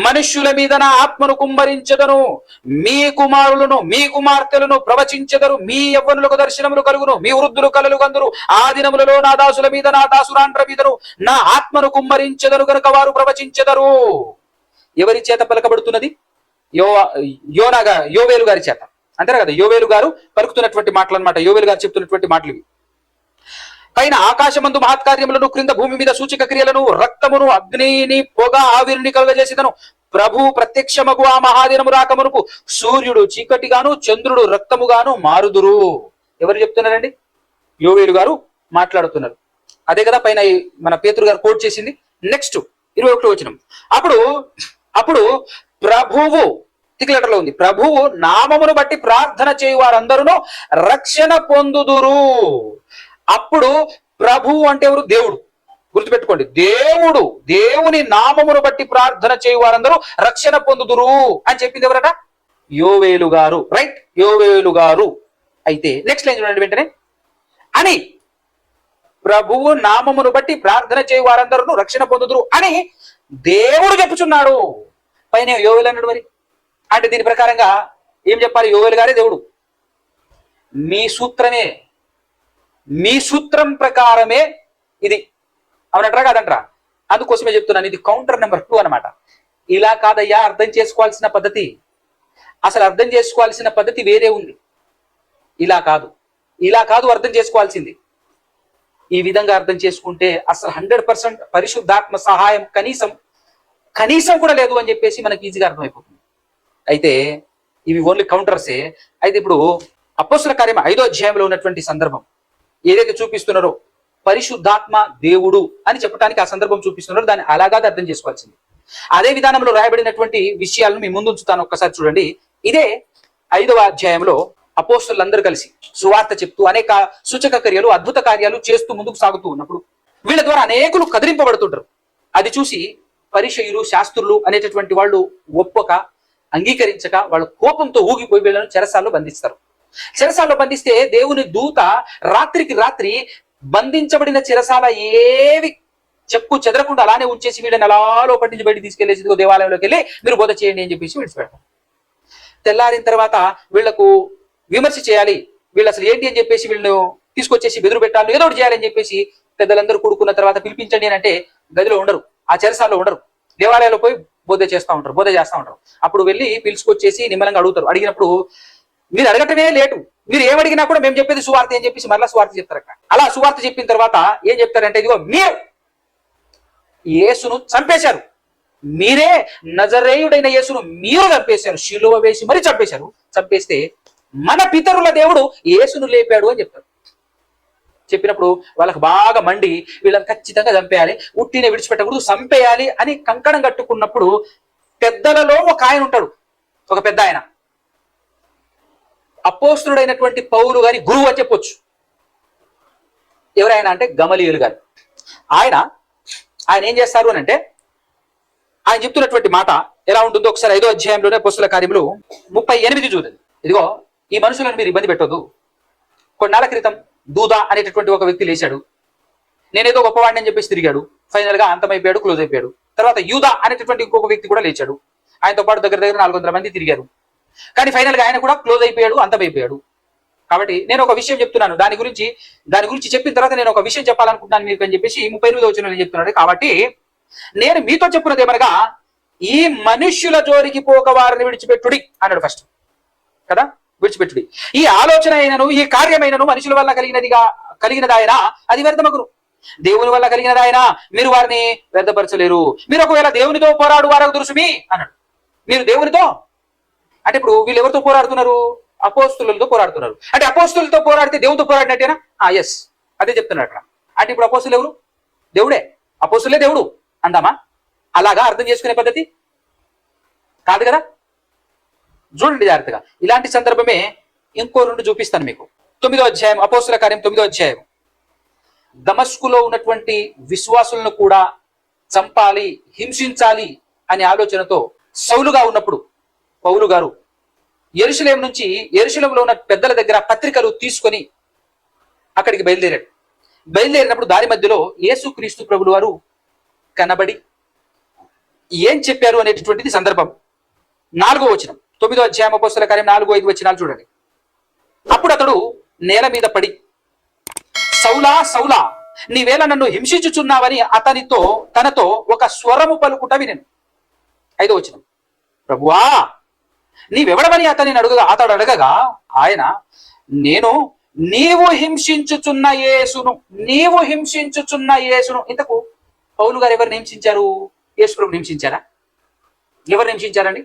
A: మనుష్యుల మీద నా ఆత్మను కుమ్మరించెదను, మీ కుమారులను మీ కుమార్తెలను ప్రవచించెదరు, మీ యవ్వనులకు దర్శనములు కలుగును, మీ వృద్ధులు కలలు కందురు. ఆ దినములలో నా దాసుల మీద నా దాసురాండ్ర మీదను నా ఆత్మను కుమ్మరించెదను గనుక వారు ప్రవచించెదరు. ఎవరి చేత పలకబడుతున్నది? యోవేలు గారి చేత, అంతేనా కదా? యోవేలు గారు పలుకుతున్నటువంటి మాటలు అనమాట, యోవేలు గారు చెప్తున్నటువంటి మాటలు ఇవి. పైన ఆకాశమందు మహత్కార్యములను, క్రింద భూమి మీద సూచక క్రియలను, రక్తమును, అగ్నిని, పొగ, ఆవిరిని కలుగజేసిదను. ప్రభు ప్రత్యక్షమగు ఆ మహాదినము రాకమునుపు సూర్యుడు చీకటిగాను చంద్రుడు రక్తముగాను మారుదురు. ఎవరు చెప్తున్నారండి? యోవేలు గారు మాట్లాడుతున్నారు. అదే కదా పైన మన పేతురు గారు కోట్ చేసింది. నెక్స్ట్ 21వ వచనం, అప్పుడు ప్రభువు, లెటర్లో ఉంది, ప్రభువు నామమును బట్టి ప్రార్థన చేయు వారందరూ రక్షణ పొందుదురు. అప్పుడు ప్రభువు అంటే ఎవరు? దేవుడు. గుర్తుపెట్టుకోండి, దేవుని నామమును బట్టి ప్రార్థన చేయు వారందరూ రక్షణ పొందుదురు అని చెప్పింది ఎవరట? యోవేలు గారు, రైట్? యోవేలు గారు. అయితే నెక్స్ట్ లైన్ చూడండి వెంటనే, అని ప్రభువు నామమును బట్టి ప్రార్థన చేయు వారందరూ రక్షణ పొందుదురు అని దేవుడు చెప్పుచున్నాడు. పైన యోవేలు అన్నాడు. మరి అంటే దీని ప్రకారంగా ఏం చెప్పాలి? యోవేలు గారే దేవుడు. మీ సూత్రం ప్రకారమే ఇది, అవునంటారా కాదంటారా? అందుకోసమే చెప్తున్నాను, ఇది కౌంటర్ నెంబర్ 2 అనమాట. ఇలా కాదయ్యా అర్థం చేసుకోవాల్సిన పద్ధతి, అసలు అర్థం చేసుకోవాల్సిన పద్ధతి వేరే ఉంది. ఇలా కాదు అర్థం చేసుకోవాల్సింది. ఈ విధంగా అర్థం చేసుకుంటే అసలు 100% పరిశుద్ధాత్మ సహాయం కనీసం కూడా లేదు అని చెప్పేసి మనకి ఈజీగా అర్థమైపోతుంది. అయితే ఇవి ఓన్లీ కౌంటర్సే. అయితే ఇప్పుడు అపోస్తుల కార్యం 5వ అధ్యాయంలో ఉన్నటువంటి సందర్భం ఏదైతే చూపిస్తున్నారో పరిశుద్ధాత్మ దేవుడు అని చెప్పడానికి ఆ సందర్భం చూపిస్తున్నారో దాన్ని అలాగా అర్థం చేసుకోవాల్సింది. అదే విధానంలో రాయబడినటువంటి విషయాలను మీ ముందు ఉంచుతాను, ఒక్కసారి చూడండి. ఇదే 5వ అధ్యాయంలో అపోస్తులందరూ కలిసి సువార్త చెప్తూ అనేక సూచక క్రియలు, అద్భుత కార్యాలు చేస్తూ ముందుకు సాగుతూ ఉన్నప్పుడు వీళ్ళ ద్వారా అనేకులు కదిలింపబడుతుంటారు. అది చూసి పరిసయ్యులు, శాస్త్రులు అనేటటువంటి వాళ్ళు ఒప్పక, అంగీకరించక వాళ్ళ కోపంతో ఊగిపోయి వీళ్ళను చెరసాల్లో బంధిస్తారు. చెరసాల్లో బంధిస్తే దేవుని దూత రాత్రికి రాత్రి బంధించబడిన చెరసాల ఏవి చెక్కు చెదరకుండా అలానే ఉంచేసి వీళ్ళని అలా లోపటి నుంచి బయటికి తీసుకెళ్లేసి దేవాలయంలోకి వెళ్ళి మీరు బోధ చేయండి అని చెప్పేసి విడిచిపెడతారు. తెల్లారిన తర్వాత వీళ్లకు విమర్శ చేయాలి, వీళ్ళు అసలు ఏంటి అని చెప్పేసి వీళ్ళను తీసుకొచ్చేసి బెదురు పెట్టాలి, ఏదో ఒకటి చేయాలని చెప్పేసి పెద్దలందరూ కూడుకున్న తర్వాత పిలిపించండి అని అంటే గదిలో ఉండరు, ఆ చెరసాల్లో ఉండరు, దేవాలయాల్లో పోయి బోధ చేస్తూ ఉంటారు, బోధ చేస్తూ ఉంటారు. అప్పుడు వెళ్ళి పిలుచుకొచ్చేసి నిమ్మలంగా అడుగుతారు. అడిగినప్పుడు మీరు అడగటమే లేటు, మీరు ఏమడిగినా కూడా మేము చెప్పేది సువార్త అని చెప్పేసి మరలా సువార్త చెప్తారు. అక్కడ అలా సువార్త చెప్పిన తర్వాత ఏం చెప్తారంటే, ఇదిగో మీరు యేసును చంపేశారు, మీరే నజరేయుడైన యేసును మీరు చంపేశారు, శిలువ వేసి మరి చంపేశారు. చంపేస్తే మన పితరుల దేవుడు యేసును లేపాడు అని చెప్తారు. చెప్పినప్పుడు వాళ్ళకి బాగా మండి వీళ్ళని ఖచ్చితంగా చంపేయాలి, ఉట్టినే విడిచిపెట్టకూడదు, చంపేయాలి అని కంకణం కట్టుకున్నప్పుడు పెద్దలలో ఒక ఆయన ఉంటాడు, ఒక పెద్ద ఆయన, అపోస్తులుడైనటువంటి పౌలు గారి గురువు అని చెప్పొచ్చు. ఎవరైనా అంటే గమలీయులు గారు. ఆయన ఏం చేస్తారు అని అంటే, ఆయన చెప్తున్నటువంటి మాట ఎలా ఉంటుందో ఒకసారి 5వ అధ్యాయంలోనే అపోస్తుల కార్యములు 38 చూడండి. ఇదిగో ఈ మనుషులను మీరు ఇబ్బంది పెట్టొద్దు. కొన్నాళ్ళ క్రితం దూదా అనేటటువంటి ఒక వ్యక్తి లేచాడు, నేనేదో గొప్పవాడిని అని చెప్పేసి తిరిగాడు, ఫైనల్ గా అంతమైపోయాడు, క్లోజ్ అయిపోయాడు. తర్వాత యూదా అనేటటువంటి ఇంకొక వ్యక్తి కూడా లేచాడు, ఆయనతో పాటు దగ్గర 400 మంది తిరిగారు, కానీ ఫైనల్ గా ఆయన కూడా క్లోజ్ అయిపోయాడు, అంతమైపోయాడు. కాబట్టి నేను ఒక విషయం చెప్తున్నాను, దాని గురించి చెప్పిన తర్వాత నేను ఒక విషయం చెప్పాలనుకుంటున్నాను మీకు అని చెప్పేసి 38వ వచనంలో చెప్తున్నాడు. కాబట్టి నేను మీతో చెప్పున్నది ఏమనగా, ఈ మనుష్యుల జోరికి పోక వారిని విడిచిపెట్టుడి అన్నాడు ఫస్ట్ కదా, విడిచిపెట్టుడి. ఈ ఆలోచన అయినను ఈ కార్యమైనను మనుషుల వల్ల కలిగినదాయనా అది వ్యర్థమగును, దేవుని వల్ల కలిగినదాయనా మీరు వారిని వ్యర్థపరచలేరు. మీరు ఒకవేళ దేవునితో పోరాడు వారకు దురుసుమి అన్నాడు. మీరు దేవునితో అంటే ఇప్పుడు వీళ్ళు ఎవరితో పోరాడుతున్నారు? అపోస్తులతో పోరాడుతున్నారు. అంటే అపోస్తులతో పోరాడితే దేవునితో పోరాడినట్టేనా? ఎస్, అదే చెప్తున్నారు అక్కడ. అంటే ఇప్పుడు అపోస్తులు ఎవరు? దేవుడే, అపోస్తులే దేవుడు అందామా? అలాగా అర్థం చేసుకునే పద్ధతి కాదు కదా. చూడండి జాగ్రత్తగా, ఇలాంటి సందర్భమే ఇంకో 2 చూపిస్తాను మీకు. 9వ అధ్యాయం, అపోస్తుల కార్యం 9వ అధ్యాయం. దమస్కులో ఉన్నటువంటి విశ్వాసులను కూడా చంపాలి, హింసించాలి అనే ఆలోచనతో సౌలుగా ఉన్నప్పుడు పౌలు గారు యెరూషలేములో ఉన్న పెద్దల దగ్గర పత్రికలు తీసుకొని అక్కడికి బయలుదేరినప్పుడు దారి మధ్యలో యేసుక్రీస్తు ప్రభులు వారు కనబడి ఏం చెప్పారు అనేటటువంటిది సందర్భం. 4వ వచనం, 9వ అధ్యాయం అపోస్తుల కార్యం 4-5 వచనాలు చూడండి. అప్పుడు అతడు నేల మీద పడి, సౌలా సౌలా నీవేళ నన్ను హింసించుచున్నావని తనతో ఒక స్వరము పలుకుట వినెను. 5వ వచనం, ప్రభువా నీవెవడమని అతడు అడగగా ఆయన, నేను నీవు హింసించుచున్న యేసును. ఇంతకు పౌలు గారు ఎవరిని హింసించారు? యేసు ప్రభుని హింసించారా? ఎవరిని హింసించారండి?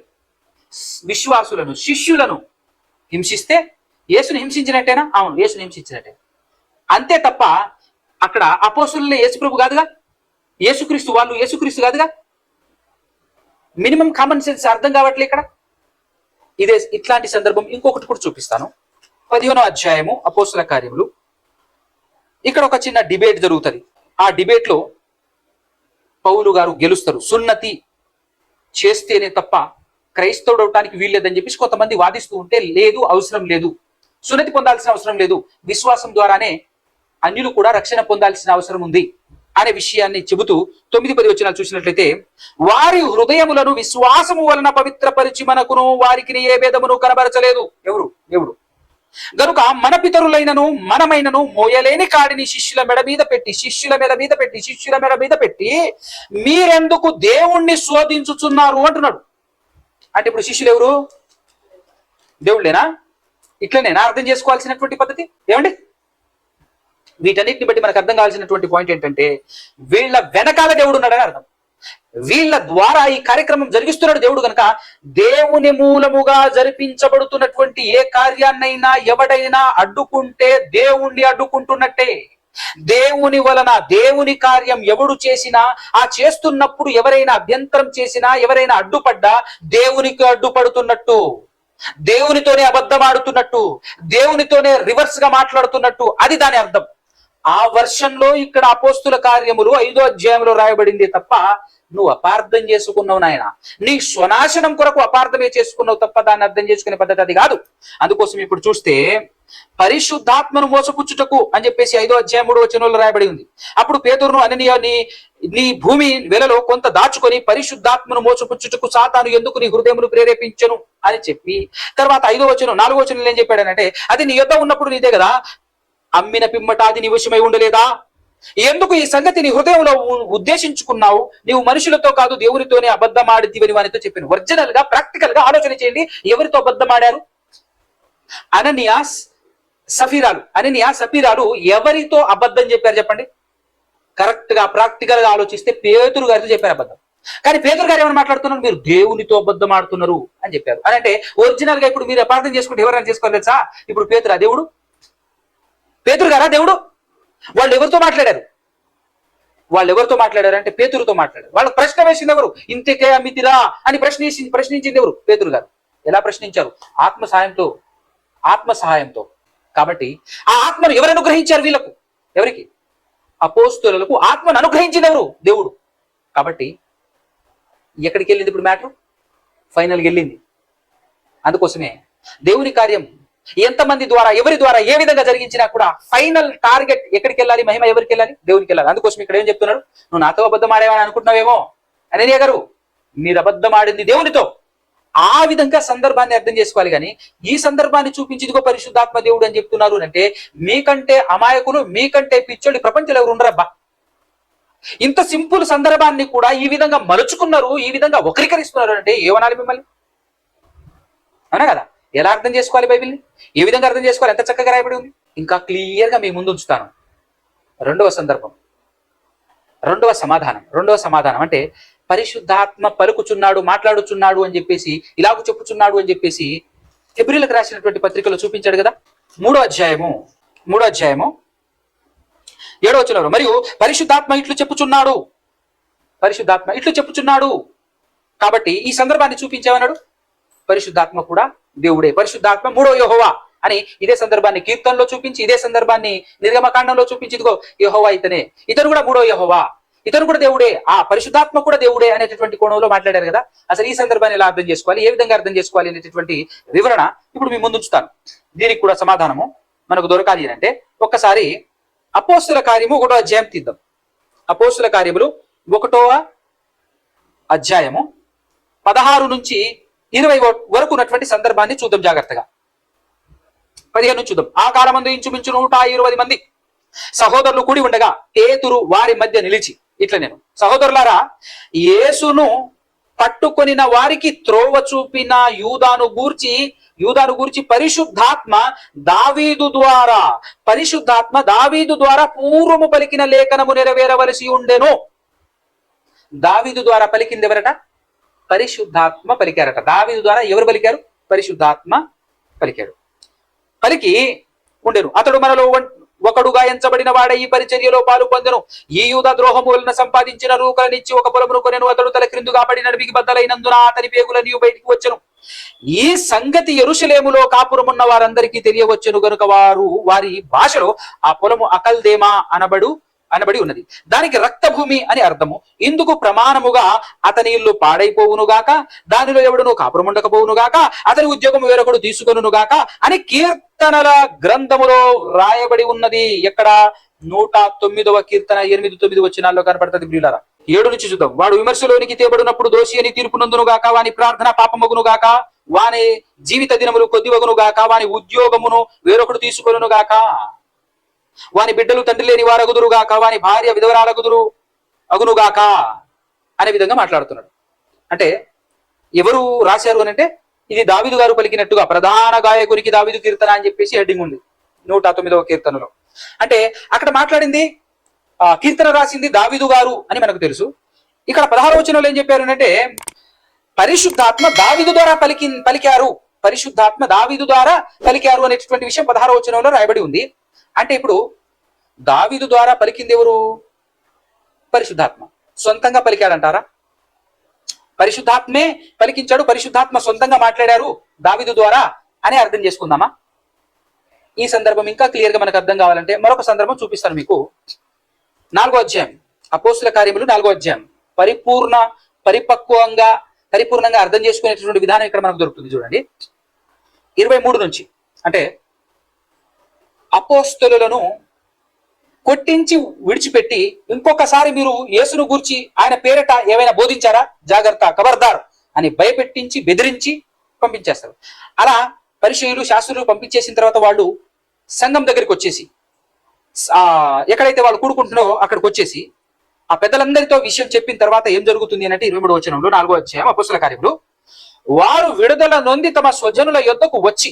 A: విశ్వాసులను, శిష్యులను హింసిస్తే యేసుని హింసించినట్టేనా? అవును, యేసుని హింసించినట్టే. అంతే తప్ప అక్కడ అపోస్తులే యేసు ప్రభు కాదుగా, యేసుక్రీస్తు వాళ్ళు యేసుక్రీస్తు కాదుగా. మినిమం కామన్ సెన్స్ అర్థం కావట్లే ఇక్కడ. ఇట్లాంటి సందర్భం ఇంకొకటి కూడా చూపిస్తాను. 15వ అధ్యాయము అపోస్తుల కార్యములు. ఇక్కడ ఒక చిన్న డిబేట్ జరుగుతుంది. ఆ డిబేట్ లో పౌలు గారు గెలుస్తారు. సున్నతి చేస్తేనే తప్ప క్రైస్తవుడు అవటానికి వీల్లేదని చెప్పేసి కొంతమంది వాదిస్తూ ఉంటే, లేదు, అవసరం లేదు, సున్నతి పొందాల్సిన అవసరం లేదు, విశ్వాసం ద్వారానే అన్యులు కూడా రక్షణ పొందాల్సిన అవసరం ఉంది అనే విషయాన్ని చెబుతూ 9-10 వచనాలు చూసినట్లయితే, వారి హృదయములను విశ్వాసము వలన పవిత్రపరిచి మనకును వారికి ఏ భేదమును కనబరచలేదు ఎవరు గనుక మన పితరులైనను మనమైనను మోయలేని కాడిని శిష్యుల మెడ మీద పెట్టి మీరెందుకు దేవుణ్ణి శోధించుచున్నారు అంటున్నాడు. అంటే ఇప్పుడు శిష్యులు ఎవరు? దేవుళ్ళేనా? ఇట్లనేనా అర్థం చేసుకోవాల్సినటువంటి పద్ధతి? ఏమండి, వీటన్నిటిని బట్టి మనకు అర్థం కావాల్సినటువంటి పాయింట్ ఏంటంటే, వీళ్ళ వెనకాల దేవుడు ఉన్నాడని అర్థం. వీళ్ళ ద్వారా ఈ కార్యక్రమం జరిగిస్తున్నాడు దేవుడు కనుక, దేవుని మూలముగా జరిపించబడుతున్నటువంటి ఏ కార్యాన్నైనా ఎవడైనా అడ్డుకుంటే దేవుణ్ణి అడ్డుకుంటున్నట్టే. దేవుని వలన దేవుని కార్యం ఎవడు చేసినా, ఆ చేస్తున్నప్పుడు ఎవరైనా అభ్యంతరం చేసినా, ఎవరైనా అడ్డుపడ్డా దేవునికి అడ్డుపడుతున్నట్టు, దేవునితోనే అబద్ధం ఆడుతున్నట్టు, దేవునితోనే రివర్స్ గా మాట్లాడుతున్నట్టు, అది దాని అర్థం. ఆ వర్షంలో ఇక్కడ అపోస్తుల కార్యములు 5వ అధ్యాయంలో రాయబడింది తప్ప నువ్వు అపార్థం చేసుకున్నావు నాయన. నీ స్వనాశనం కొరకు అపార్థమే చేసుకున్నావు తప్ప దాన్ని అర్థం చేసుకునే పద్ధతి అది కాదు. అందుకోసం ఇప్పుడు చూస్తే, పరిశుద్ధాత్మను మోసపుచ్చుటకు అని చెప్పేసి 5వ అధ్యాయం 3వ వచనంలో రాయబడి ఉంది. అప్పుడు పేతురును అననీయని నీ భూమి వెలలో కొంత దాచుకొని పరిశుద్ధాత్మను మోసపుచ్చుటకు సాతాను ఎందుకు నీ హృదయమును ప్రేరేపించను అని చెప్పి, తర్వాత 5వ వచనం 4వ వచనంలో ఏం చెప్పాడనంటే, అది నీ యొద్ద ఉన్నప్పుడు నీదే కదా, అమ్మిన పిమ్మట అది నీ వశమై ఉండలేదా? ఎందుకు ఈ సంగతి నీ హృదయంలో ఉద్దేశించుకున్నావు? నీవు మనుషులతో కాదు దేవునితోనే అబద్ధమాడితివని వారితో చెప్పాను. ఒరిజినల్ గా ప్రాక్టికల్ గా ఆలోచన చేయండి. ఎవరితో అబద్ధమాడారు? అననీయాస్ సఫీరాలు ఎవరితో అబద్ధం చెప్పారు చెప్పండి? కరెక్ట్ గా ప్రాక్టికల్ గా ఆలోచిస్తే పేతురు గారితో చెప్పారు అబద్ధం. కానీ పేతురు గారు ఏమైనా మాట్లాడుతున్నారు? మీరు దేవునితో అబద్ధం ఆడుతున్నారు అని చెప్పారు. అని అంటే ఒరిజినల్ గా ఇప్పుడు మీరు అపార్థం చేసుకుంటే ఎవరైనా చేసుకోవాలి తెలుసా? ఇప్పుడు పేతురా దేవుడు? పేతురు గారా దేవుడు? వాళ్ళు ఎవరితో మాట్లాడారు అంటే పేతురుతో మాట్లాడారు. వాళ్ళకి ప్రశ్న వేసింది ఎవరు? ఇంతకే అమితిరా అని ప్రశ్నించింది ఎవరు? పేతురు గారు. ఎలా ప్రశ్నించారు? ఆత్మ సహాయంతో. కాబట్టి ఆ ఆత్మను ఎవరు అనుగ్రహించారు వీళ్ళకు? ఎవరికి? అపోస్తులకు ఆత్మను అనుగ్రహించింది ఎవరు? దేవుడు. కాబట్టి ఎక్కడికి వెళ్ళింది ఇప్పుడు మ్యాటర్? ఫైనల్కి వెళ్ళింది. అందుకోసమే దేవుని కార్యం ఎంతమంది ద్వారా, ఎవరి ద్వారా, ఏ విధంగా జరిగించినా కూడా ఫైనల్ టార్గెట్ ఎక్కడికి వెళ్ళాలి? మహిమ ఎవరికి వెళ్ళాలి? దేవునికి వెళ్ళాలి. అందుకోసం ఇక్కడ ఏం చెప్తున్నాడు? నువ్వు నాతో అబద్ధం ఆడేవని అనుకుంటున్నావేమో అననీయ గారు, మీరు అబద్ధం ఆడింది దేవునితో. ఆ విధంగా సందర్భాన్ని అర్థం చేసుకోవాలి. కానీ ఈ సందర్భాన్ని చూపించి ఇదిగో పరిశుద్ధాత్మ దేవుడు అని చెప్తున్నారు అంటే మీకంటే అమాయకులు, మీకంటే పిచ్చోళ్ళు ప్రపంచంలో ఎవరు ఉండరబ్బా. ఇంత సింపుల్ సందర్భాన్ని కూడా ఈ విధంగా మలుచుకున్నారు, ఈ విధంగా వక్రీకరిస్తున్నారు అంటే ఏమనాలి మిమ్మల్ని? అవునా కదా? ఎలా అర్థం చేసుకోవాలి బైబిల్ని? ఏ విధంగా అర్థం చేసుకోవాలి? ఎంత చక్కగా రాయబడి ఉంది. ఇంకా క్లియర్ గా మీ ముందు ఉంచుతాను. రెండవ సమాధానం అంటే పరిశుద్ధాత్మ పలుకుచున్నాడు, మాట్లాడుచున్నాడు అని చెప్పేసి, ఇలాగూ చెప్పుచున్నాడు అని చెప్పేసి హెబ్రీలకు రాసినటువంటి పత్రికలో చూపించాడు కదా. మూడో అధ్యాయము 7వ వచనంలో, మరియు పరిశుద్ధాత్మ ఇట్లు చెప్పుచున్నాడు. కాబట్టి ఈ సందర్భాన్ని చూపించామన్నాడు. పరిశుద్ధాత్మ కూడా దేవుడే. పరిశుద్ధాత్మ మూడో యెహోవా అని ఇదే సందర్భాన్ని కీర్తనలో చూపించి, ఇదే సందర్భాన్ని నిర్గమకాండంలో చూపించి, ఇదిగో యెహోవా ఇతను కూడా మూడో యెహోవా, ఇతను కూడా దేవుడే, ఆ పరిశుద్ధాత్మ కూడా దేవుడే అనేటటువంటి కోణంలో మాట్లాడారు కదా. అసలు ఈ సందర్భాన్ని ఎలా అర్థం చేసుకోవాలి, ఏ విధంగా అర్థం చేసుకోవాలి అనేటటువంటి వివరణ ఇప్పుడు మీ ముందు ఉంచుతాను. దీనికి కూడా సమాధానము మనకు దొరకాలి అంటే ఒక్కసారి అపోస్తుల కార్యము 1వ అధ్యాయం తీద్దాం. అపోస్తుల కార్యములు 1వ అధ్యాయము 16 నుంచి 20 వరకు ఉన్నటువంటి సందర్భాన్ని చూద్దాం జాగ్రత్తగా. 15 నుంచి చూద్దాం. ఆ కాలమందు ఇంచుమించు 120 మంది సహోదరులు కూడి ఉండగా పేతురు వారి మధ్య నిలిచి ఇట్లా, నేను సహోదరులారా, యేసును పట్టుకొనిన వారికి త్రోవ చూపిన యూదాను గూర్చి పరిశుద్ధాత్మ దావీదు ద్వారా పూర్వము పలికిన లేఖనము నెరవేరవలసి ఉండెను. దావీదు ద్వారా పలికింది ఎవరట? పరిశుద్ధాత్మ పలికారట. దావీదు ద్వారా ఎవరు పలికారు? పరిశుద్ధాత్మ పలికి ఉండెను. అతడు మనలో ఒకడుగా ఎంచబడిన వాడ ఈ పరిచర్యలో పాలు పొందెను. ఈ యూద ద్రోహము వలన సంపాదించిన రూకలనిచ్చి ఒక పొలమును కొనెను. అతడు తల క్రిందుగా పడి నడిపికి బద్దలైనందున అతని పేగులన్నీ బయటికి వచ్చెను. ఈ సంగతి యెరూషలేములో కాపురమున్న వారందరికీ తెలియవచ్చును గనుక వారి భాషలో ఆ పొలము అకల్దేమా అనబడి ఉన్నది. దానికి రక్తభూమి అని అర్థము. ఇందుకు ప్రమాణముగా అతని ఇల్లు పాడైపోవునుగాక, దానిలో ఎవడును కాపురముండకపోవునుగాక, అతని ఉద్యోగం వేరొకడు తీసుకొనుగాక అని కీర్తనల గ్రంథములో రాయబడి ఉన్నది. ఎక్కడ? 109వ కీర్తన 8-9 వచనాల్లో కనపడుతుంది. ప్రియులారా, 7 నుంచి చూద్దాం. వాడు విమర్శలోనికి తేబడినప్పుడు దోషి అని తీర్పునందునుగాక, వాని ప్రార్థన పాపమగునుగాక, వాని జీవిత దినములు కొద్దివగునుగాక, వాని ఉద్యోగమును వేరొకడు తీసుకొనుగాక, వాని బిడ్డలు తండ్రి లేని వారగుదురుగాక, వాని భార్య అగునుగాక అనే విధంగా మాట్లాడుతున్నాడు. అంటే ఎవరు రాశారు అని అంటే ఇది దావీదు గారు పలికినట్టుగా ప్రధాన గాయకునికి దావీదు కీర్తన అని చెప్పేసి హెడ్డింగ్ ఉంది 109వ కీర్తనలో. అంటే అక్కడ మాట్లాడింది, కీర్తన రాసింది దావీదు గారు అని మనకు తెలుసు. ఇక్కడ 16వ వచనంలో ఏం చెప్పారు అంటే పరిశుద్ధాత్మ దావీదు ద్వారా పలికారు అనేటటువంటి విషయం 16వ వచనంలో రాయబడి ఉంది. అంటే ఇప్పుడు దావీదు ద్వారా పలికింది ఎవరు? పరిశుద్ధాత్మ. సొంతంగా పలికాడంటారా? పరిశుద్ధాత్మే పలికించాడు, పరిశుద్ధాత్మ సొంతంగా మాట్లాడారు దావీదు ద్వారా అని అర్థం చేసుకుందామా? ఈ సందర్భం ఇంకా క్లియర్ గా మనకు అర్థం కావాలంటే మరొక సందర్భం చూపిస్తాను మీకు. 4వ అధ్యాయం అపోస్తుల కార్యములు 4వ అధ్యాయం పరిపూర్ణంగా అర్థం చేసుకునేటటువంటి విధానం ఇక్కడ మనకు దొరుకుతుంది. చూడండి 23 నుంచి. అంటే అపోస్తలులను కొట్టించి విడిచిపెట్టి ఇంకొకసారి మీరు యేసును గూర్చి ఆయన పేరట ఏమైనా బోధించారా, జాగ్రత్త, ఖబర్దార్ అని భయపెట్టించి బెదిరించి పంపించేస్తారు. అలా పరిచయులు శాస్త్రులు పంపించేసిన తర్వాత వాళ్ళు సంఘం దగ్గరికి వచ్చేసి ఎక్కడైతే వాళ్ళు కూడుకుంటున్నారో అక్కడికి వచ్చేసి ఆ పెద్దలందరితో విషయం చెప్పిన తర్వాత ఏం జరుగుతుంది అంటే 23వ వచనంలో 4వ అధ్యాయం అపొస్తలుల కార్యములు, వారు విడుదల నొంది తమ స్వజనుల యొద్దకు వచ్చి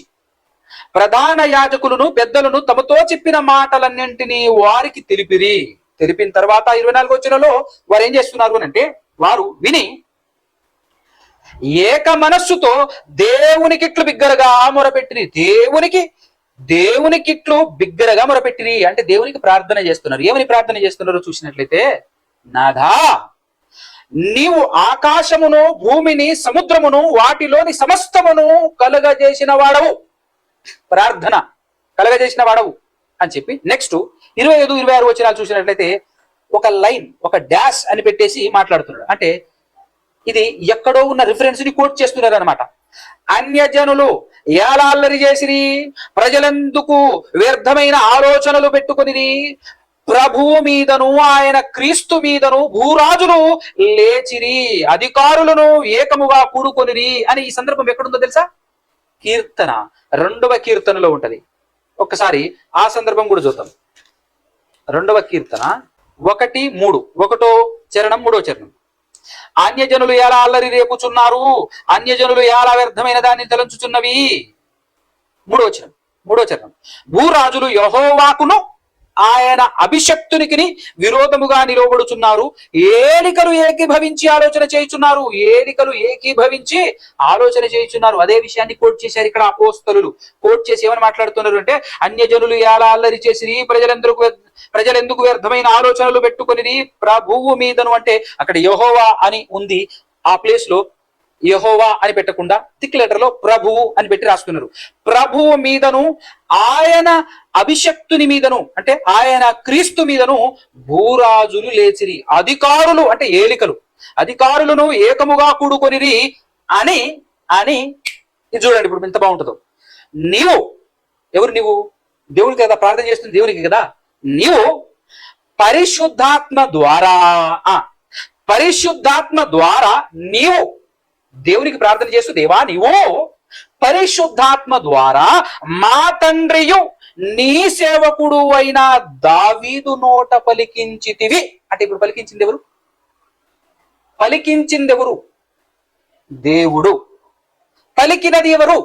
A: ప్రధాన యాజకులను పెద్దలను తమతో చెప్పిన మాటలన్నింటినీ వారికి తెలిపిన తర్వాత 24వ వచనంలో వారు ఏం చేస్తున్నారు అంటే వారు విని ఏక మనస్సుతో దేవునికిట్లు బిగ్గరగా మొరపెట్టిరి. దేవునికిట్లు బిగ్గరగా మొరపెట్టిరి అంటే దేవునికి ప్రార్థన చేస్తున్నారు. ఏమని ప్రార్థన చేస్తున్నారో చూసినట్లయితే, నాథా, నీవు ఆకాశమును భూమిని సముద్రమును వాటిలోని సమస్తమును కలుగజేసిన వాడవు, ప్రార్థన కలుగజేసిన వాడవు అని చెప్పి నెక్స్ట్ 25, 26 వచనాలు చూసినట్లయితే ఒక లైన్, ఒక డాష్ అని పెట్టేసి మాట్లాడుతున్నాడు. అంటే ఇది ఎక్కడో ఉన్న రిఫరెన్స్ ని కోట్ చేస్తున్నారు అనమాట. అన్యజనులు ఎలా అల్లరి చేసిరి, ప్రజలందుకు వ్యర్థమైన ఆలోచనలు పెట్టుకుని ప్రభువు మీదను ఆయన క్రీస్తు మీదను భూరాజులు లేచిరి, అధికారులను ఏకముగా కూడుకొనిరి అని ఈ సందర్భం ఎక్కడుందో తెలుసా? కీర్తన 2వ కీర్తనలో ఉంటది. ఒక్కసారి ఆ సందర్భం కూడా చూద్దాం. 2వ కీర్తన 1:3, 1వ చరణం 3వ చరణం. అన్యజనులు ఎలా అల్లరి రేపుచున్నారు, అన్యజనులు ఎలా వ్యర్థమైన దాన్ని తలంచుచున్నవి. 3వ చరణం. భూరాజులు యెహోవాకును ఆయన అభిషక్తునికి విరోధముగా నిలవబడుచున్నారు, ఏలికలు ఏకీభవించి ఆలోచన చేయుచున్నారు. అదే విషయాన్ని కోట్ చేశారు ఇక్కడ అపోస్తలులు. కోట్ చేసి ఏమని మాట్లాడుతున్నారు అంటే, అన్యజనులు ఎలా అల్లరి చేసిరి, ప్రజలెందుకు వ్యర్థమైన ఆలోచనలు పెట్టుకొని ప్రభువు మీదను అంటే అక్కడ యెహోవా అని ఉంది, ఆ ప్లేస్ లో యెహోవా అని పెట్టకుండా థిక్ లెటర్ లో ప్రభువు అని పెట్టి రాస్తున్నారు. ప్రభువు మీదను ఆయన అభిషక్తుని మీదను అంటే ఆయన క్రీస్తు మీదను భూరాజులు లేచిరి, అధికారులు అంటే ఏలికలు, అధికారులను ఏకముగా కూడుకొనిరి అని ఇది చూడండి ఇప్పుడు ఎంత బాగుంటుందో. నీవు దేవునికి కదా ప్రార్థన చేస్తుంది, దేవునికి కదా. నీవు పరిశుద్ధాత్మ ద్వారా నీవు దేవునికి ప్రార్థన చేస్తూ, దేవా నీవు పరిశుద్ధాత్మ ద్వారా మా తండ్రియు నీ సేవకుడు అయిన దావీదు నోట పలికించితివి అంటే ఇప్పుడు పలికించింది ఎవరు? దేవుడు. పలికినది ఎవరు?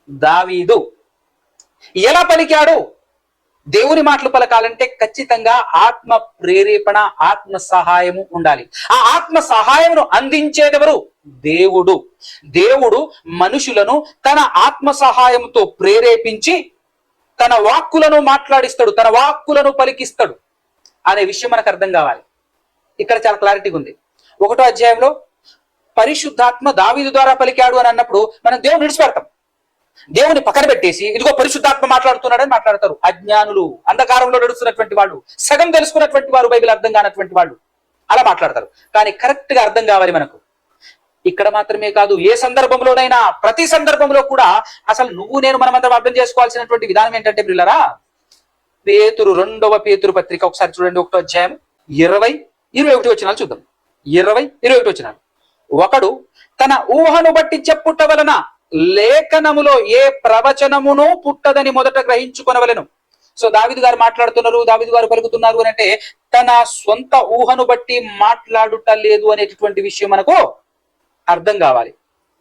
A: దావీదు. ఎలా పలికాడు? దేవుని మాటలు పలకాలంటే ఖచ్చితంగా ఆత్మ ప్రేరేపణ, ఆత్మ సహాయము ఉండాలి. ఆ ఆత్మ సహాయమును అందించేదెవరు? దేవుడు మనుషులను తన ఆత్మ సహాయంతో ప్రేరేపించి తన వాక్కులను మాట్లాడిస్తాడు, తన వాక్కులను పలికిస్తాడు అనే విషయం మనకు అర్థం కావాలి. ఇక్కడ చాలా క్లారిటీగా ఉంది. 1వ అధ్యాయంలో పరిశుద్ధాత్మ దావీదు ద్వారా పలికాడు అని అన్నప్పుడు మనం దేవుని విడిచిపెడతాం, దేవుని పక్కన పెట్టేసి ఇదిగో పరిశుద్ధాత్మ మాట్లాడుతున్నాడని మాట్లాడతారు. అజ్ఞానులు, అంధకారంలో నడుస్తున్నటువంటి వాళ్ళు, సగం తెలుసుకున్నటువంటి వారు, బైబిల్ అర్థం కానటువంటి వాళ్ళు అలా మాట్లాడతారు. కానీ కరెక్ట్ గా అర్థం కావాలి మనకు. ఇక్కడ మాత్రమే కాదు, ఏ సందర్భంలోనైనా, ప్రతి సందర్భంలో కూడా అసలు నువ్వు నేను మనమందరం అర్థం చేసుకోవాల్సినటువంటి విధానం ఏంటంటే పిల్లరా, 2వ పేతురు పత్రిక ఒకసారి చూడండి, 1వ అధ్యాయం 20, 21 వచనాలు చూద్దాం. 20, 21 వచనాలు. ఒకడు తన ఊహను బట్టి చెప్పుట వలన లేఖనములో ఏ ప్రవచనమును పుట్టదని మొదట గ్రహించుకొనవలెను. సో దావీదు గారు మాట్లాడుతున్నారు, దావీదు గారు పలుకుతున్నారు అని అంటే తన సొంత ఊహను బట్టి మాట్లాడుట లేదు అనేటటువంటి విషయం మనకు అర్థం కావాలి.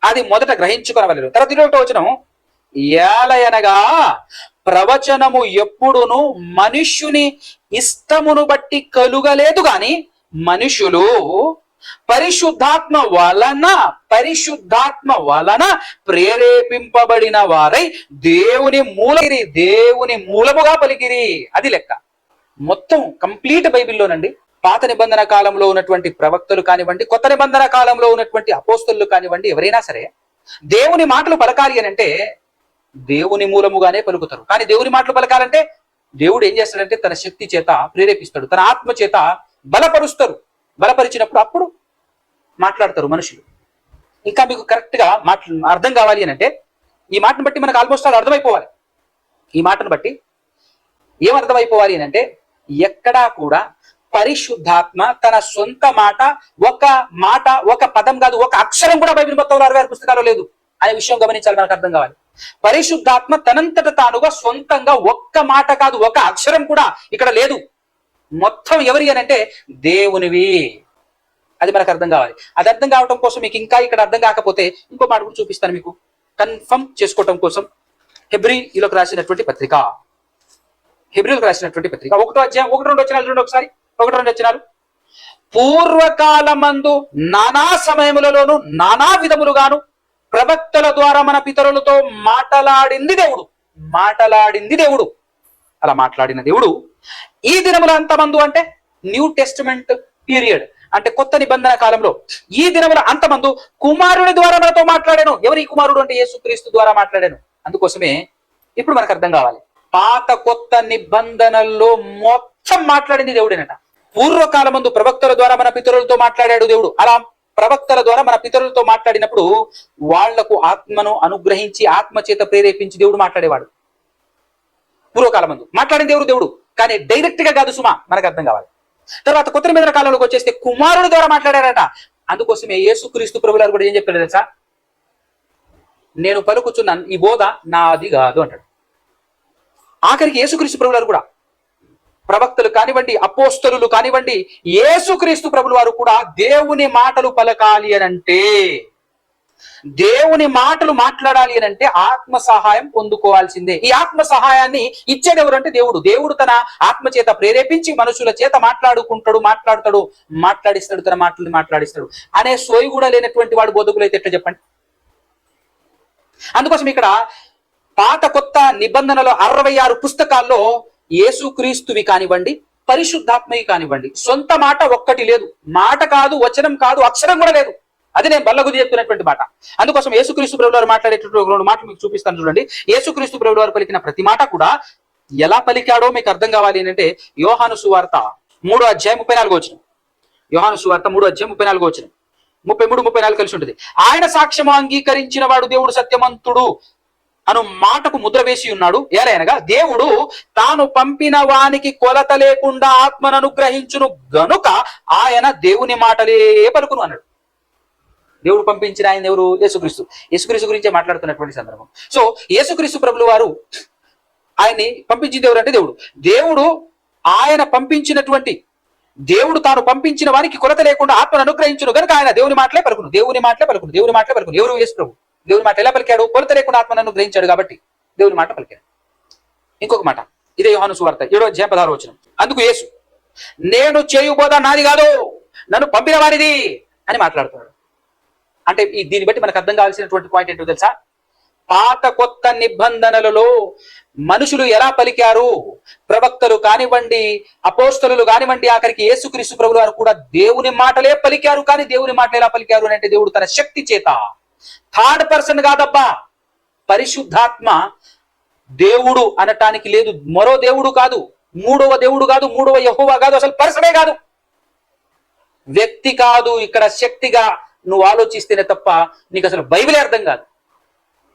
A: అది మొదట గ్రహించుకొనవలెను. తర్వాత 21వ వచనం, ఏలయనగా ప్రవచనము ఎప్పుడును మనుష్యుని ఇష్టమును బట్టి కలుగలేదు గాని మనుషులు పరిశుద్ధాత్మ వలన ప్రేరేపింపబడిన వారై దేవుని మూలముగా పలికిరి. అది లెక్క. మొత్తం కంప్లీట్ బైబిల్లోనండి పాత నిబంధన కాలంలో ఉన్నటువంటి ప్రవక్తలు కానివ్వండి, కొత్త నిబంధన కాలంలో ఉన్నటువంటి అపోస్తలులు కానివ్వండి, ఎవరైనా సరే దేవుని మాటలు పలకాలి అని అంటే దేవుని మూలముగానే పలుకుతారు. కానీ దేవుని మాటలు పలకాలంటే దేవుడు ఏం చేస్తాడంటే తన శక్తి చేత ప్రేరేపిస్తాడు, తన ఆత్మ చేత బలపరిచినప్పుడు అప్పుడు మాట్లాడతారు మనుషులు. ఇంకా మీకు కరెక్ట్ గా అర్థం కావాలి అని అంటే ఈ మాటను బట్టి మనకు ఆల్మోస్ట్ అది అర్థమైపోవాలి. ఈ మాటను బట్టి ఏమర్థమైపోవాలి అని అంటే ఎక్కడా కూడా పరిశుద్ధాత్మ తన సొంత మాట, ఒక పదం కాదు, ఒక అక్షరం కూడా బైబిల్ మొత్తంలో 66 పుస్తకాలు లేదు అనే విషయం గమనించాలి, మనకు అర్థం కావాలి. పరిశుద్ధాత్మ తనంతట తానుగా సొంతంగా ఒక్క మాట కాదు, ఒక అక్షరం కూడా ఇక్కడ లేదు. మొత్తం ఎవరి అని అంటే దేవునివి. అది మనకు అర్థం కావాలి. అది అర్థం కావటం కోసం మీకు ఇంకా ఇక్కడ అర్థం కాకపోతే ఇంకో మాట కూడా చూపిస్తాను మీకు కన్ఫర్మ్ చేసుకోవటం కోసం. హెబ్రీయులకు రాసినటువంటి పత్రిక, హెబ్రీయులకు రాసినటువంటి పత్రిక 1వ అధ్యాయం 1-2 వచనాలు చూడండి ఒకసారి. 1-2 వచనాలు. పూర్వకాలమందు నానా సమయములలోను నానా విధములుగాను ప్రవక్తల ద్వారా మన పితరులతో మాటలాడింది దేవుడు. అలా మాట్లాడిన దేవుడు ఈ దినముల అంతమందు అంటే న్యూ టెస్టిమెంట్ పీరియడ్ అంటే కొత్త నిబంధన కాలంలో ఈ దినముల అంతమందు కుమారుని ద్వారా మనతో మాట్లాడాను. ఎవరి కుమారుడు అంటే యేసుక్రీస్తు ద్వారా మాట్లాడాను. అందుకోసమే ఇప్పుడు మనకు అర్థం కావాలి, పాత కొత్త నిబంధనల్లో మొత్తం మాట్లాడింది దేవుడేనట. పూర్వకాలమందు ప్రవక్తల ద్వారా మన పితరులతో మాట్లాడాడు దేవుడు. అలా ప్రవక్తల ద్వారా మన పితరులతో మాట్లాడినప్పుడు వాళ్లకు ఆత్మను అనుగ్రహించి ఆత్మ చేత ప్రేరేపించి దేవుడు మాట్లాడేవాడు. పూర్వకాలమందు మాట్లాడిన దేవుడు కానీ డైరెక్ట్ గా కాదు సుమా, మనకు అర్థం కావాలి. తర్వాత కొత్త నిబంధన కాలంలోకి వచ్చేస్తే కుమారుడు ద్వారా మాట్లాడారట. అందుకోసమే యేసుక్రీస్తు ప్రభువారు కూడా ఏం చెప్పారు తెలుసా? నేను పలుకుచున్నాను ఈ బోధ నాది కాదు అంటాడు. ఆఖరికి యేసుక్రీస్తు ప్రభువారు కూడా, ప్రవక్తలు కానివ్వండి, అపోస్తలులు కానివ్వండి, యేసుక్రీస్తు ప్రభుల వారు కూడా దేవుని మాటలు పలకాలి అని అంటే, దేవుని మాటలు మాట్లాడాలి అని అంటే ఆత్మ సహాయం పొందుకోవాల్సిందే. ఈ ఆత్మ సహాయాన్ని ఇచ్చేది ఎవరంటే దేవుడు తన ఆత్మ చేత ప్రేరేపించి మనుషుల చేత మాట్లాడిస్తాడు, తన మాటలు మాట్లాడిస్తాడు అనే సోయి కూడా లేనటువంటి వాడు బోధకులు అయితే ఎట్లా చెప్పండి? అందుకోసం ఇక్కడ పాత కొత్త నిబంధనలో 66 పుస్తకాల్లో యేసుక్రీస్తువి కానివ్వండి, పరిశుద్ధాత్మవి కానివ్వండి, సొంత మాట ఒక్కటి లేదు. మాట కాదు, వచనం కాదు, అక్షరం కూడా లేదు. అది నేను బల్లగుది చెప్తున్నటువంటి మాట. అందుకోసం యేసుక్రీస్తు ప్రభువు వారు మాట్లాడేటటువంటి 2 మాటలు మీకు చూపిస్తాను చూడండి. యేసుక్రీస్తు ప్రభువు వారు పలికిన ప్రతి మాట కూడా ఎలా పలికాడో మీకు అర్థం కావాలి అంటే యోహాను సువార్త 3వ అధ్యాయం 34వ వచనం. యోహాను సువార్త 3వ అధ్యాయం 34వ వచనం, 33-34 కలిసి ఉంటుంది. ఆయన సాక్ష్యము అంగీకరించిన వాడు దేవుడు సత్యమంతుడు అను మాటకు ముద్ర వేసి ఉన్నాడు. ఏలైనగా దేవుడు తాను పంపిన వానికి కొలత లేకుండా ఆత్మను అనుగ్రహించును గనుక ఆయన దేవుని మాటలే పలుకును అన్నాడు. దేవుడు పంపించిన ఆయన ఎవరు? యేసుక్రీస్తు గురించే మాట్లాడుతున్నటువంటి సందర్భం. సో యేసుక్రీస్తు ప్రభులు వారు ఆయన్ని పంపించింది ఎవరు అంటే దేవుడు ఆయన పంపించినటువంటి దేవుడు తాను పంపించిన వారికి కొలత లేకుండా ఆత్మను అనుగ్రహించును గనుక ఆయన దేవుని మాటలే పలుకును. ఎవరు? యేసు ప్రభు. దేవుని మాట ఎలా పలికాడు? కొలత లేకుండా ఆత్మను అనుగ్రహించాడు కాబట్టి దేవుని మాట పలికాడు. ఇంకొక మాట ఇదే యోహాను సువార్త 7వ అధ్యాయం 16వ వచనం. అందుకు యేసు నేను చేయు బోధ నాది కాదు, నన్ను పంపిన వారిది అని మాట్లాడుతున్నాడు. అంటే దీన్ని బట్టి మనకు అర్థం కావాల్సినటువంటి పాయింట్ ఏంటో తెలుసా? పాత కొత్త నిబంధనలలో మనుషులు ఎలా పలికారు, ప్రవక్తలు కానివ్వండి, అపోస్తలులు కానివ్వండి, ఆఖరికి యేసుక్రీస్తు ప్రభువు వారు కూడా దేవుని మాటలే పలికారు. కానీ దేవుని మాటలు ఎలా పలికారు అంటే దేవుడు తన శక్తి చేత, థర్డ్ పర్సన్ కాదబ్బా, పరిశుద్ధాత్మ దేవుడు అనటానికి లేదు. మరో దేవుడు కాదు, మూడవ దేవుడు కాదు, మూడవ యెహోవా కాదు, అసలు పర్సనే కాదు, వ్యక్తి కాదు. ఇక్కడ శక్తిగా నువ్వు ఆలోచిస్తేనే తప్ప నీకు అసలు బైబిలే అర్థం కాదు.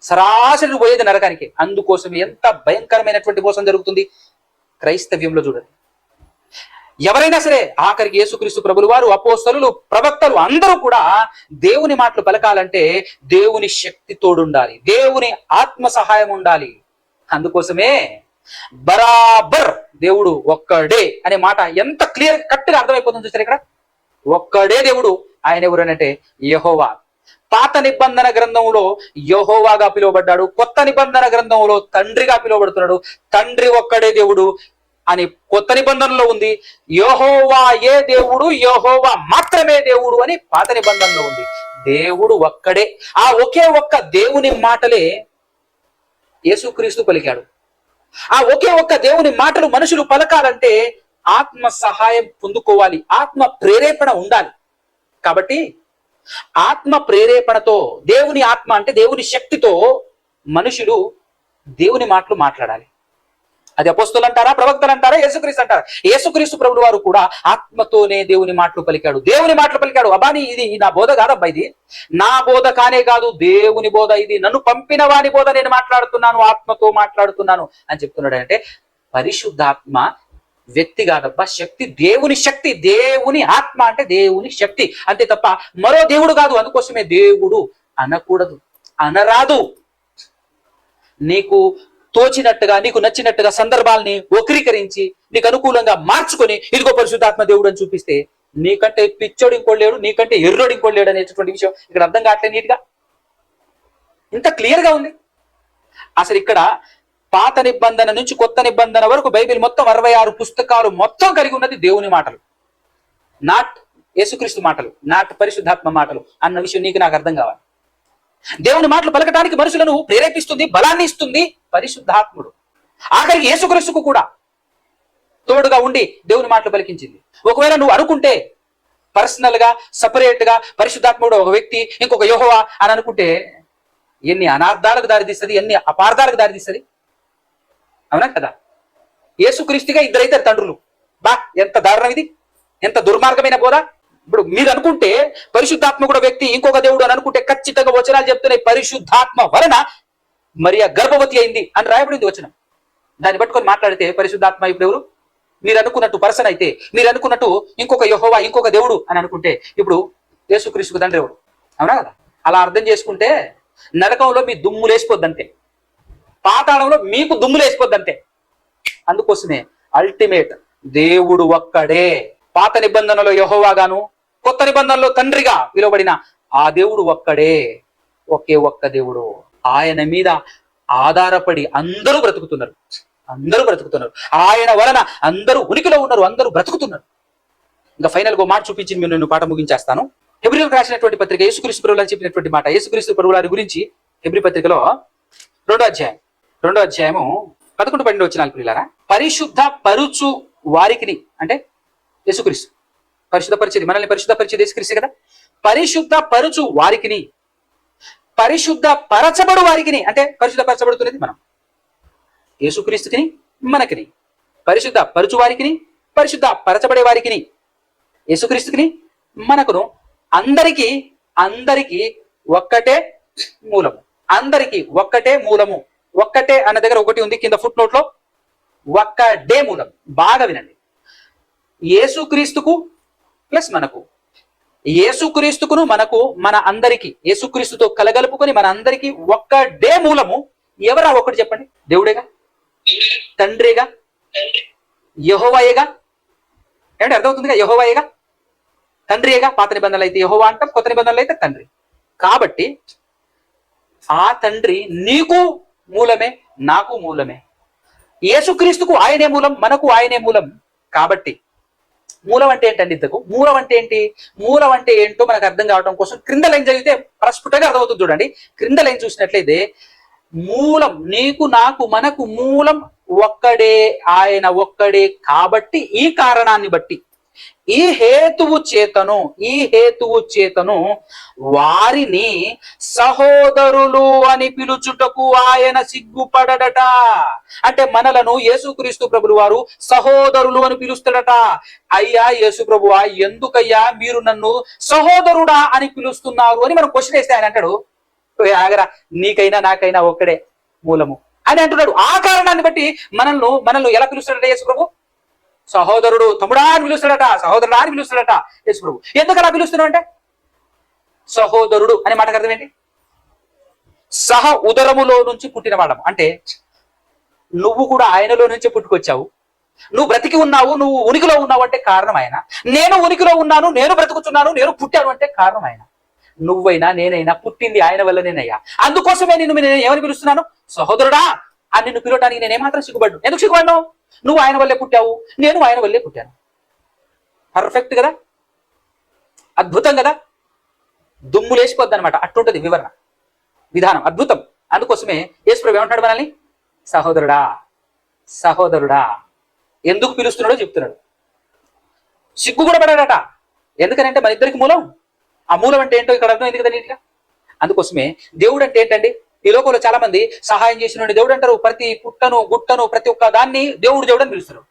A: సరాసరి పోయేది నరకానికి. అందుకోసం ఎంత భయంకరమైనటువంటి మోసం జరుగుతుంది క్రైస్తవ్యంలో చూడండి. ఎవరైనా సరే ఆఖరికి యేసుక్రీస్తు ప్రభులు వారు, అపోస్తలులు, ప్రవక్తలు అందరూ కూడా దేవుని మాటలు పలకాలంటే దేవుని శక్తి తోడుండాలి, దేవుని ఆత్మ సహాయం ఉండాలి. అందుకోసమే బరాబర్ దేవుడు ఒక్కడే అనే మాట ఎంత క్లియర్ కట్ గా అర్థమైపోతుంది చూసారు. ఇక్కడ ఒక్కడే దేవుడు. ఆయన ఎవరనంటే యెహోవా. పాత నిబంధన గ్రంథంలో యెహోవాగా పిలువబడ్డాడు, కొత్త నిబంధన గ్రంథంలో తండ్రిగా పిలువబడుతున్నాడు. తండ్రి ఒక్కడే దేవుడు అని కొత్త నిబంధనలో ఉంది. యెహోవా ఏ దేవుడు, యెహోవా మాత్రమే దేవుడు అని పాత నిబంధనలో ఉంది. దేవుడు ఒక్కడే. ఆ ఒకే ఒక్క దేవుని మాటలే యేసుక్రీస్తు పలికాడు. ఆ ఒకే ఒక్క దేవుని మాటలు మనుషులు పలకాలంటే ఆత్మ సహాయం పొందుకోవాలి, ఆత్మ ప్రేరేపణ ఉండాలి. కాబట్టి ఆత్మ ప్రేరేపణతో, దేవుని ఆత్మ అంటే దేవుని శక్తితో మనుషులు దేవుని మాటలు మాట్లాడాలి. అది అపోస్తలులు అంటారా, ప్రవక్తలు అంటారా, యేసుక్రీస్తు అంటారా? యేసుక్రీస్తు ప్రభువు వారు కూడా ఆత్మతోనే దేవుని మాటలు పలికాడు, దేవుని మాటలు పలికాడు. అబ్బాని ఇది నా బోధ కాదబ్బా, ఇది నా బోధ కానే కాదు, దేవుని బోధ ఇది, నన్ను పంపిన వాని బోధ నేను మాట్లాడుతున్నాను, ఆత్మతో మాట్లాడుతున్నాను అని చెప్తున్నాడు. అంటే పరిశుద్ధాత్మ వ్యక్తి కాదబ్బా, శక్తి, దేవుని శక్తి, దేవుని ఆత్మ అంటే దేవుని శక్తి అంతే తప్ప మరో దేవుడు కాదు. అందుకోసమే దేవుడు అనకూడదు, అనరాదు. నీకు తోచినట్టుగా, నీకు నచ్చినట్టుగా సందర్భాల్ని వక్రీకరించి నీకు అనుకూలంగా మార్చుకొని ఇదిగో పరిశుద్ధాత్మ దేవుడు అని చూపిస్తే నీకంటే పిచ్చోడు ఇంకోడు లేడు, నీకంటే ఎర్రోడు ఇంకోడు లేడు అనేటటువంటి విషయం ఇక్కడ అర్థం కావట్లేదు నీట్గా. ఇంత క్లియర్ గా ఉంది. అసలు ఇక్కడ పాత నిబంధన నుంచి కొత్త నిబంధన వరకు బైబిల్ మొత్తం 66 పుస్తకాలు మొత్తం కలిగి ఉన్నది దేవుని మాటలు, నాట్ యేసుక్రీస్తు మాటలు, నాట్ పరిశుద్ధాత్మ మాటలు అన్న విషయం నీకు నాకు అర్థం కావాలి. దేవుని మాటలు పలకటానికి మనుషులను ప్రేరేపిస్తుంది, బలాన్ని ఇస్తుంది పరిశుద్ధాత్ముడు. ఆఖరికి యేసుక్రీస్తుకు కూడా తోడుగా ఉండి దేవుని మాటలు పలికించింది. ఒకవేళ నువ్వు అనుకుంటే పర్సనల్ గా సపరేట్ గా పరిశుద్ధాత్ముడు ఒక వ్యక్తి ఇంకొక యెహోవా అని అనుకుంటే ఎన్ని అనార్థాలకు దారితీస్తుంది, ఎన్ని అపార్థాలకు దారితీస్తుంది. అవునా కదా? యేసుక్రీస్తుగా ఇద్దరైతే తండ్రులు. బా ఎంత దారుణం ఇది, ఎంత దుర్మార్గమైన బోధ. ఇప్పుడు మీరు అనుకుంటే పరిశుద్ధాత్మ కూడా వ్యక్తి ఇంకొక దేవుడు అని అనుకుంటే ఖచ్చితంగా వచనాలు చెప్తున్నాయి పరిశుద్ధాత్మ వలన మరియ గర్భవతి అయింది అని రాయబడింది వచనం. దాన్ని పట్టుకొని మాట్లాడితే పరిశుద్ధాత్మ ఇప్పుడు ఎవరు? మీరు అనుకున్నట్టు పర్సన్ అయితే, మీరు అనుకున్నట్టు ఇంకొక యెహోవా ఇంకొక దేవుడు అని అనుకుంటే ఇప్పుడు యేసుక్రీస్తుకు తండ్రి ఎవడు? అవునా కదా? అలా అర్థం చేసుకుంటే నరకంలో మీ దుమ్ము లేసిపోద్దంతే, పాతాళంలో మీకు దుమ్ము లేసిపోద్దంతే. అందుకోసమే అల్టిమేట్ దేవుడు ఒక్కడే. పాత నిబంధనలో యెహోవాగాను, కొత్త నిబంధనలో తండ్రిగా పిలువబడిన ఆ దేవుడు ఒక్కడే, ఒకే ఒక్క దేవుడు. ఆయన మీద ఆధారపడి అందరూ బ్రతుకుతున్నారు, అందరూ బ్రతుకుతున్నారు. ఆయన వలన అందరూ ఉనికిలో ఉన్నారు, అందరూ బ్రతుకుతున్నారు. ఇంకా ఫైనల్ గా మాట చూపించి నేను పాట ముగించేస్తాను. హెబ్రీయులకు రాసినటువంటి పత్రిక, యేసుక్రీస్తు ప్రభువులు చెప్పినటువంటి మాట, యేసుక్రీస్తు ప్రభువుల గురించి హెబ్రీ పత్రికలో 2వ అధ్యాయము 11-12 వచనాలు ప్రియులారా. పరిశుద్ధ పరుచు వారికిని అంటే యేసుక్రీస్తు పరిశుద్ధపరిచేది, మనల్ని పరిశుద్ధపరిచేది యేసుక్రీస్తు కదా. పరిశుద్ధ పరుచు వారికిని, పరిశుద్ధ పరచబడు వారికిని అంటే పరిశుద్ధపరచబడుతున్నది మనం, యేసుక్రీస్తుకిని మనకిని. పరిశుద్ధ పరుచు వారికిని, పరిశుద్ధ పరచబడే వారికిని, యేసుక్రీస్తుకిని మనకును అందరికీ ఒక్కటే మూలము, అందరికీ ఒక్కటే మూలము. ఒక్కటే అన్న దగ్గర ఒకటి ఉంది కింద ఫుట్ నోట్ లో, ఒక్కడే మూలం. బాగా వినండి. యేసుక్రీస్తుకు ప్లస్ మనకు, యేసుక్రీస్తుకును మనకు, మన అందరికీ యేసుక్రీస్తుతో కలగలుపుకొని మన అందరికీ ఒక్కడే మూలము. ఎవరా ఒకటి చెప్పండి? దేవుడేగా, తండ్రిగా, యెహోవాయేగా. ఏమంటే అర్థమవుతుందిగా? యెహోవాయేగా, తండ్రియేగా. పాత నిబంధనలు అయితే యెహోవా అంటాం, కొత్త నిబంధనలు అయితే తండ్రి. కాబట్టి ఆ తండ్రి నీకు మూలమే, నాకు మూలమే. యేసుక్రీస్తుకు ఆయనే మూలం, మనకు ఆయనే మూలం. కాబట్టి మూలం అంటే ఏంటండి? ఇంతకు మూలం అంటే ఏంటి? మూలం అంటే ఏంటో మనకు అర్థం కావడం కోసం క్రింద లైన్ చదివితే ప్రస్ఫుటంగా అర్థమవుతుంది. చూడండి, క్రింద లైన్ చూసినట్లయితే మూలం నీకు నాకు మనకు మూలం ఒక్కడే, ఆయన ఒక్కడే. కాబట్టి ఈ కారణాన్ని బట్టి, ఈ హేతువు చేతను వారిని సహోదరులు అని పిలుచుటకు ఆయన సిగ్గుపడడట. అంటే మనలను యేసుక్రీస్తు ప్రభులు వారు సహోదరులు అని పిలుస్తాడట. అయ్యా యేసు ప్రభువా, ఎందుకయ్యా మీరు నన్ను సహోదరుడా అని పిలుస్తున్నారు అని మనం క్వశ్చన్ వేస్తే ఆయన అంటాడు, ఆగరా, నీకైనా నాకైనా ఒక్కడే మూలము అని అంటున్నాడు. ఆ కారణాన్ని బట్టి మనల్ని ఎలా పిలుస్తాడట యేసు ప్రభు? సహోదరుడు, తమ్ముడా అని పిలుస్తాడట, సహోదరుడా అని పిలుస్తాడట యేసు ప్రభు. ఎందుకు అలా పిలుస్తున్నావు అంటే, సహోదరుడు అనే మాటకు అర్థం ఏంటి? సహ ఉదరములో నుంచి పుట్టినవాడము. అంటే నువ్వు కూడా ఆయనలో నుంచే పుట్టుకొచ్చావు, నువ్వు బ్రతికి ఉన్నావు, నువ్వు ఉనికిలో ఉన్నావు అంటే కారణం ఆయన. నేను ఉనికిలో ఉన్నాను, నేను బ్రతుకుతున్నాను, నేను పుట్టాను అంటే కారణం ఆయన. నువ్వైనా నేనైనా పుట్టింది ఆయన వల్లనేనయ్యా. అందుకోసమే నేను ఏమని పిలుస్తున్నాను? సహోదరుడా అని నిన్ను పిలవటానికి నేనేమాత్రం సిగ్గుపడ్డు. ఎందుకు సిగ్గుపడ్డావు? నువ్వు ఆయన వల్లే పుట్టావు, నేను ఆయన వల్లే పుట్టాను. పర్ఫెక్ట్ కదా, అద్భుతం కదా, దుమ్ము లేచిపోద్ది అనమాట. అట్టుంటది వివరణ విధానం, అద్భుతం. అందుకోసమే యేసు ప్రభు ఏమంటాడు మనల్ని? సహోదరుడా, సహోదరుడా. ఎందుకు పిలుస్తున్నాడో చెప్తున్నాడు. సిగ్గు కూడా పడాడట. ఎందుకనంటే మన ఇద్దరికి మూలం. ఆ మూలం అంటే ఏంటో ఇక్కడ అర్థమైంది కదా నీట్గా. అందుకోసమే దేవుడు అంటే ఏంటండి? ఈ లోకంలో చాలా మంది సహాయం చేసిన దేవుడు అంటారు. ప్రతి పుట్టను గుట్టను ప్రతి ఒక్క దాన్ని దేవుడు అని పిలుస్తారు.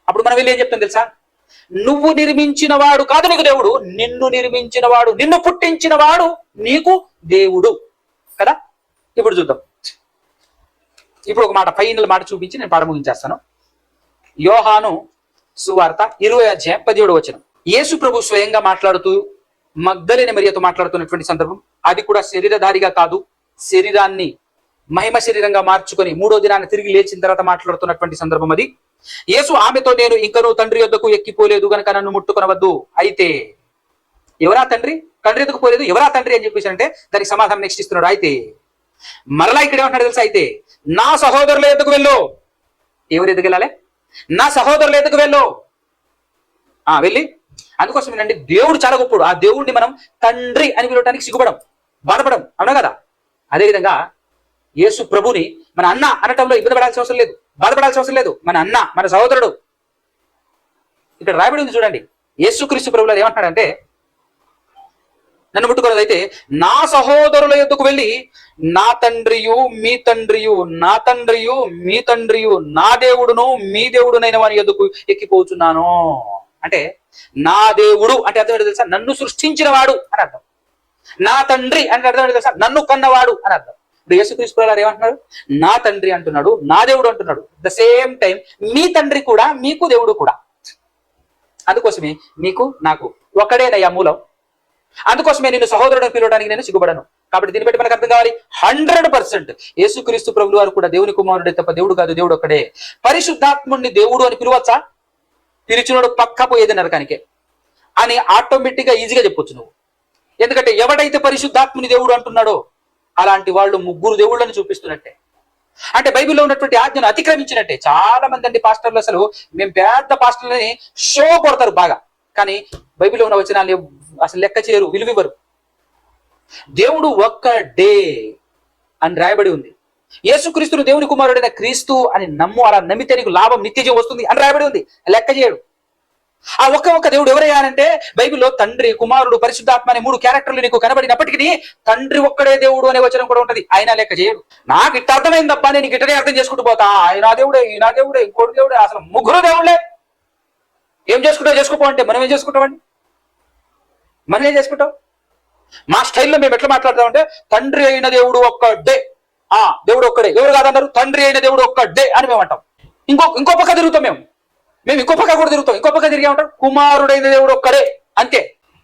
A: అప్పుడు మనం వెళ్ళి ఏం చెప్తాం తెలుసా? నువ్వు నిర్మించిన వాడు కాదు నీకు దేవుడు, నిన్ను నిర్మించిన వాడు, నిన్ను పుట్టించిన వాడు నీకు దేవుడు కదా. ఇప్పుడు చూద్దాం. ఇప్పుడు ఒక మాట, ఫైనల్ మాట చూపించి నేను పాట ముగించేస్తాను. యోహాను సువార్త 20:17 యేసు ప్రభు స్వయంగా మాట్లాడుతూ మగ్దలేని మరియతో మాట్లాడుతున్నటువంటి సందర్భం. అది కూడా శరీరధారిగా కాదు, శరీరాన్ని మహిమ శరీరంగా మార్చుకొని 3వ దినాన్ని తిరిగి లేచిన తర్వాత మాట్లాడుతున్నటువంటి సందర్భం అది. యేసు ఆమెతో, నేను ఇంకనూ తండ్రి యొద్దకు ఎక్కిపోలేదు గనక నన్ను ముట్టుకొనవద్దు. అయితే ఎవరా తండ్రి? తండ్రి ఎందుకు పోలేదు, ఎవరా తండ్రి అని చెప్పేసి అంటే దానికి సమాధానం నెక్స్ట్ ఇస్తున్నాడు. అయితే మరలా ఇక్కడ ఏమంటున్నాడు తెలుసా? అయితే నా సహోదరుల ఎద్దుకు వెళ్ళు. ఎవరు ఎదుగు వెళ్ళాలి? నా సహోదరుల ఎద్దుకు వెళ్ళు. వెళ్ళి, అందుకోసమేనండి దేవుడు చాలా గొప్పడు. ఆ దేవుడిని మనం తండ్రి అని పిలవడానికి సిగ్గుపడం, బాధపడం, అవునా కదా? అదేవిధంగా యేసు ప్రభుని మన అన్న అనటంలో ఇబ్బంది పడాల్సిన అవసరం లేదు, బాధపడాల్సిన అవసరం లేదు. మన అన్న, మన సహోదరుడు. ఇక్కడ రాయబడి ఉంది చూడండి. యేసుక్రీస్తు ప్రభువులు ఏమంటున్నాడంటే, నన్ను ముట్టుకున్నది అయితే నా సహోదరుల యొద్దకు వెళ్ళి, నా తండ్రియు మీ తండ్రియు, నా తండ్రియు మీ తండ్రియు, నా దేవుడును మీ దేవుడునైన వాని యొద్దకు ఎక్కిపోతున్నాను. అంటే నా దేవుడు అంటే అర్థం ఏంటో తెలుసా? నన్ను సృష్టించిన వాడు అని అర్థం. నా తండ్రి అంటే అర్థం ఏంటో తెలుసా? నన్ను కన్నవాడు అని అర్థం. ఇప్పుడు యేసుక్రీస్తు గారు ఏమంటున్నాడు? నా తండ్రి అంటున్నాడు, నా దేవుడు అంటున్నాడు. ద సేమ్ టైం మీ తండ్రి కూడా, మీకు దేవుడు కూడా. అందుకోసమే మీకు నాకు ఒకడేనయ్యా మూలం. అందుకోసమే నేను సహోదరుడు పిలవడానికి నేను సిగ్గుపడను. కాబట్టి దీన్ని బట్టి మనకు అర్థం కావాలి, 100% యేసుక్రీస్తు ప్రభువు వారు కూడా దేవుని కుమారుడే తప్ప దేవుడు కాదు, దేవుడు ఒక్కడే. పరిశుద్ధాత్ముడిని దేవుడు అని పిలవచ్చా? పిలిచినోడు పక్క పోయేది నరకానికే అని ఆటోమేటిక్ గా ఈజీగా చెప్పొచ్చు నువ్వు. ఎందుకంటే ఎవడైతే పరిశుద్ధాత్ముని దేవుడు అంటున్నాడో అలాంటి వాళ్ళు 3 దేవుళ్ళని చూపిస్తున్నట్టే. అంటే బైబిల్లో ఉన్నటువంటి ఆజ్ఞను అతిక్రమించినట్టే. చాలా మంది అండి పాస్టర్లు అసలు మేము పెద్ద పాస్టర్లని షో కొడతారు బాగా, కానీ బైబిల్లో ఉన్న వచనాలు అసలు లెక్క చేయరు, విలువివ్వరు. దేవుడు ఒక్కడే అని రాయబడి ఉంది. యేసుక్రీస్తును దేవుని కుమారుడైన క్రీస్తు అని నమ్ము, అలా నమ్మితే నీకు లాభం నిత్యజీవం వస్తుంది అని రాయబడి ఉంది. లెక్క చేయడు. ఆ ఒక్క దేవుడు ఎవరయ్యానంటే బైబిల్లో తండ్రి, కుమారుడు, పరిశుద్ధాత్మ అనే 3 క్యారెక్టర్లు నీకు కనబడినప్పటికీ తండ్రి ఒక్కడే దేవుడు అనే వచనం కూడా ఉంటది. ఆయన లెక్క చేయడు. నాకు ఇట్ట అర్థమైంది తప్ప నేను ఇట్టనే అర్థం చేసుకుంటూ పోతా. ఆయన దేవుడే, ఈయన దేవుడే, ఇంకోటి దేవుడే, అసలు 3 దేవుళ్ళే. ఏం చేసుకుంటావు చేసుకోపో అంటే మనం ఏం చేసుకుంటామండి? మనం ఏం చేసుకుంటాం? మా స్టైల్లో మేము ఎట్లా మాట్లాడతామంటే తండ్రి అయిన దేవుడు ఒక్కడే, దేవుడు ఒక్కడే, ఎవరు కాదన్నారు, తండ్రి అయిన దేవుడు ఒక్కడే అని మేము అంటాం. ఇంకో పక్క తిరుగుతాం మేము ఇంకో పక్క కూడా తిరుగుతాం. ఇంకో పక్క తిరిగి ఉంటాం కుమారుడైన దేవుడు ఒక్కడే. అంతే.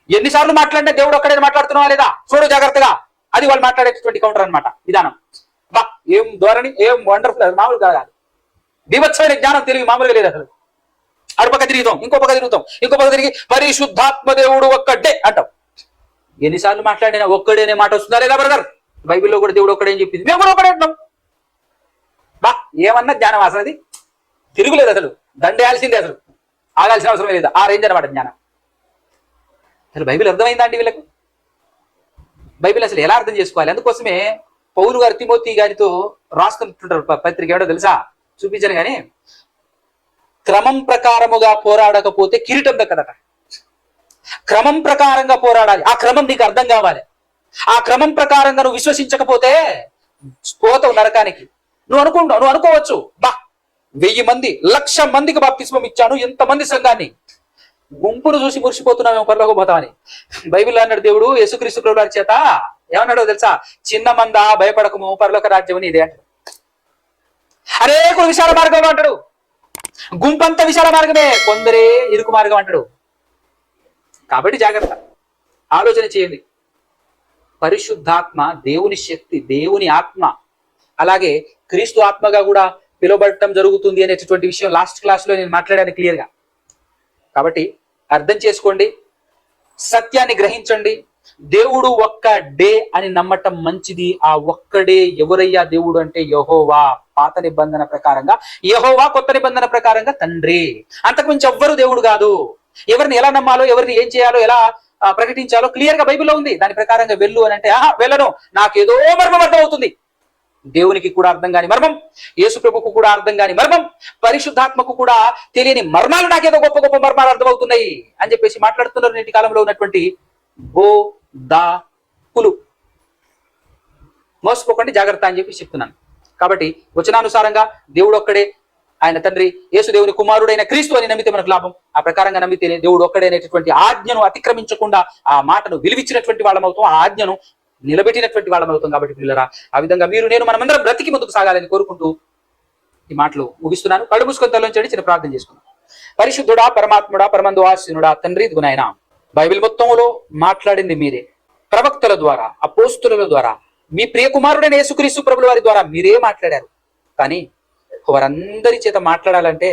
A: ఎన్నిసార్లు మాట్లాడినా దేవుడు ఒక్కడే మాట్లాడుతున్నావా లేదా చూడు జాగ్రత్తగా. అది వాళ్ళు మాట్లాడేటువంటి కౌంటర్ అనమాట, విధానం. బా ఏం ధోరణి, ఏం వండర్ఫుల్, అది మామూలు కాదు. బీభత్సమైన జ్ఞానం తెలివి మామూలుగా లేదు అసలు. అటుపక్క తిరుగుతాం, ఇంకో పక్క తిరుగుతాం, ఇంకో పక్క తిరిగి పరిశుద్ధాత్మ దేవుడు ఒక్కడే అంటాం. ఎన్నిసార్లు మాట్లాడినా ఒక్కడేనే మాట వస్తుందా లేదా బ్రదర్? బైబిల్లో కూడా దేవుడు ఒక్కడే అని చెప్పింది, మేము కూడా ఒక్కడే అంటున్నాం. బా ఏమన్నా జ్ఞానం అసలు, అది తిరుగులేదు అసలు. దండేయాల్సిందే, అసలు ఆగాల్సిన అవసరం లేదా. ఆ రేంజ్ అనమాట జ్ఞానం. అసలు బైబిల్ అర్థమైందా అండి వీళ్ళకు? బైబిల్ అసలు ఎలా అర్థం చేసుకోవాలి? అందుకోసమే పౌలు గారు తిమోతి గారితో రాస్తుంటుంటారు పత్రిక. ఏమిటో తెలుసా? చూపించాను కానీ, క్రమం ప్రకారముగా పోరాడకపోతే కిరీటం దక్కదట. క్రమం ప్రకారంగా పోరాడాలి. ఆ క్రమం నీకు అర్థం కావాలి. ఆ క్రమం ప్రకారంగా నువ్వు విశ్వసించకపోతే పోతావు నరకానికి. నువ్వు అనుకోవచ్చు, బా 1000 మంది 1,00,000 మందికి బాప్తిస్మం ఇచ్చాను, ఎంతమంది సంఘాన్ని, గుంపును చూసి మురిసిపోతున్నామేమో పరలోకి పోతామని. బైబిల్ అన్నాడు దేవుడు యేసుక్రీస్తు ప్రభువు వారి చేత, ఏమన్నాడో తెలుసా? చిన్న మంద భయపడకము, పరలోక రాజ్యం అని ఇదే అంటాడు. అనేకులు విశాల మార్గం అంటాడు, గుంపంతా విశాల మార్గమే, కొందరే ఇరుకు మార్గం అంటాడు. కాబట్టి జాగ్రత్త, ఆలోచన చేయండి. పరిశుద్ధాత్మ దేవుని శక్తి, దేవుని ఆత్మ, అలాగే క్రీస్తు ఆత్మగా కూడా పిలువబడటం జరుగుతుంది అనేటటువంటి విషయం లాస్ట్ క్లాస్ లో నేను మాట్లాడాను క్లియర్ గా. కాబట్టి అర్థం చేసుకోండి, సత్యాన్ని గ్రహించండి. దేవుడు ఒక్కడే అని నమ్మటం మంచిది. ఆ ఒక్కడే ఎవరయ్యా దేవుడు అంటే యెహోవా. పాత నిబంధన ప్రకారంగా యెహోవా, కొత్త నిబంధన ప్రకారంగా తండ్రి. అంతకుమించి ఎవ్వరు దేవుడు కాదు. ఎవరిని ఎలా నమ్మాలో, ఎవరిని ఏం చేయాలో, ఎలా ప్రకటించాలో క్లియర్ గా బైబిల్లో ఉంది. దాని ప్రకారంగా వెళ్ళు అని అంటే వెళ్ళను, నాకేదో మర్మం అర్థం అవుతుంది. దేవునికి కూడా అర్థం కాని మర్మం, యేసు ప్రభుకు కూడా అర్థం కాని మర్మం, పరిశుద్ధాత్మకు కూడా తెలియని మర్మాలు నాకేదో గొప్ప గొప్ప మర్మాలు అర్థమవుతున్నాయి అని చెప్పేసి మాట్లాడుతున్నారు నేటి కాలంలో ఉన్నటువంటి బోధకులు. మోసపోకండి, జాగ్రత్త అని చెప్పి చెప్తున్నాను. కాబట్టి వచనానుసారంగా దేవుడు ఒక్కడే, ఆయన తండ్రి, యేసు దేవుని కుమారుడైన క్రీస్తు అని నమ్మితే మనకు లాభం. ఆ ప్రకారంగా నమ్మితేనే దేవుడు ఒక్కడే అనేటటువంటి ఆజ్ఞను అతిక్రమించకుండా ఆ మాటను విలువిచ్చినటువంటి వాళ్ళమవుతాం, ఆ ఆజ్ఞను నిలబెట్టినటువంటి వాళ్ళమవుతాం. కాబట్టి పిల్లరా, ఆ విధంగా మీరు నేను మనమందరం బ్రతికి ముందుకు సాగాలని కోరుకుంటూ ఈ మాటలు ముగిస్తున్నాను. కళ్ళు మూసుకొని తలొంచండి, చిన్న ప్రార్థన చేసుకున్నాను. పరిశుద్ధుడా, పరమాత్ముడా, పరమందు ఆశీనుడా తండ్రి, ఇదిగో నాయనా, బైబిల్ మొత్తంలో మాట్లాడింది మీరే. ప్రవక్తల ద్వారా, అపోస్తుల ద్వారా మీ ప్రియ కుమారుడైన యేసుక్రీస్తు ప్రభుల వారి ద్వారా మీరే మాట్లాడారు. కానీ వారందరి చేత మాట్లాడాలంటే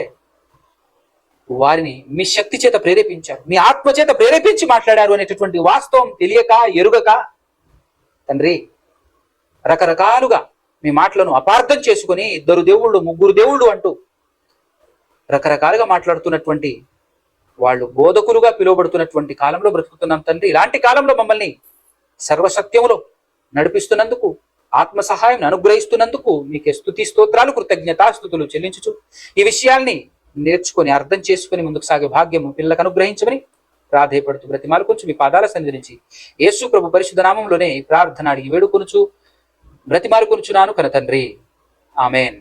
A: వారిని మీ శక్తి చేత ప్రేరేపించారు, మీ ఆత్మ చేత ప్రేరేపించి మాట్లాడారు అనేటటువంటి వాస్తవం తెలియక ఎరుగక తండ్రి రకరకాలుగా మీ మాటలను అపార్థం చేసుకొని 2 దేవుళ్ళు 3 దేవుళ్ళు అంటూ రకరకాలుగా మాట్లాడుతున్నటువంటి వాళ్ళు బోధకులుగా పిలువబడుతున్నటువంటి కాలంలో బ్రతుకుతున్నాం తండ్రి. ఇలాంటి కాలంలో మమ్మల్ని సర్వసత్యములో నడిపిస్తున్నందుకు, ఆత్మ సహాయం అనుగ్రహిస్తున్నందుకు మీకే స్తుతి స్తోత్రాలు కృతజ్ఞతాస్తుతులు చెల్లించుచు ఈ విషయాల్ని నేర్చుకొని అర్థం చేసుకుని ముందుకు సాగే భాగ్యము పిల్లలకు అనుగ్రహించమని ప్రాధేయపడుతూ బ్రతిమాలు కొంచెం మీ పాదాల సన్నిధి నుంచి యేసు ప్రభు పరిశుద్ధ నామంలోనే ప్రార్థన అడిగి వేడుకొనుచు బ్రతిమాలు కొనుచున్నాను కన తండ్రి. ఆమెన్.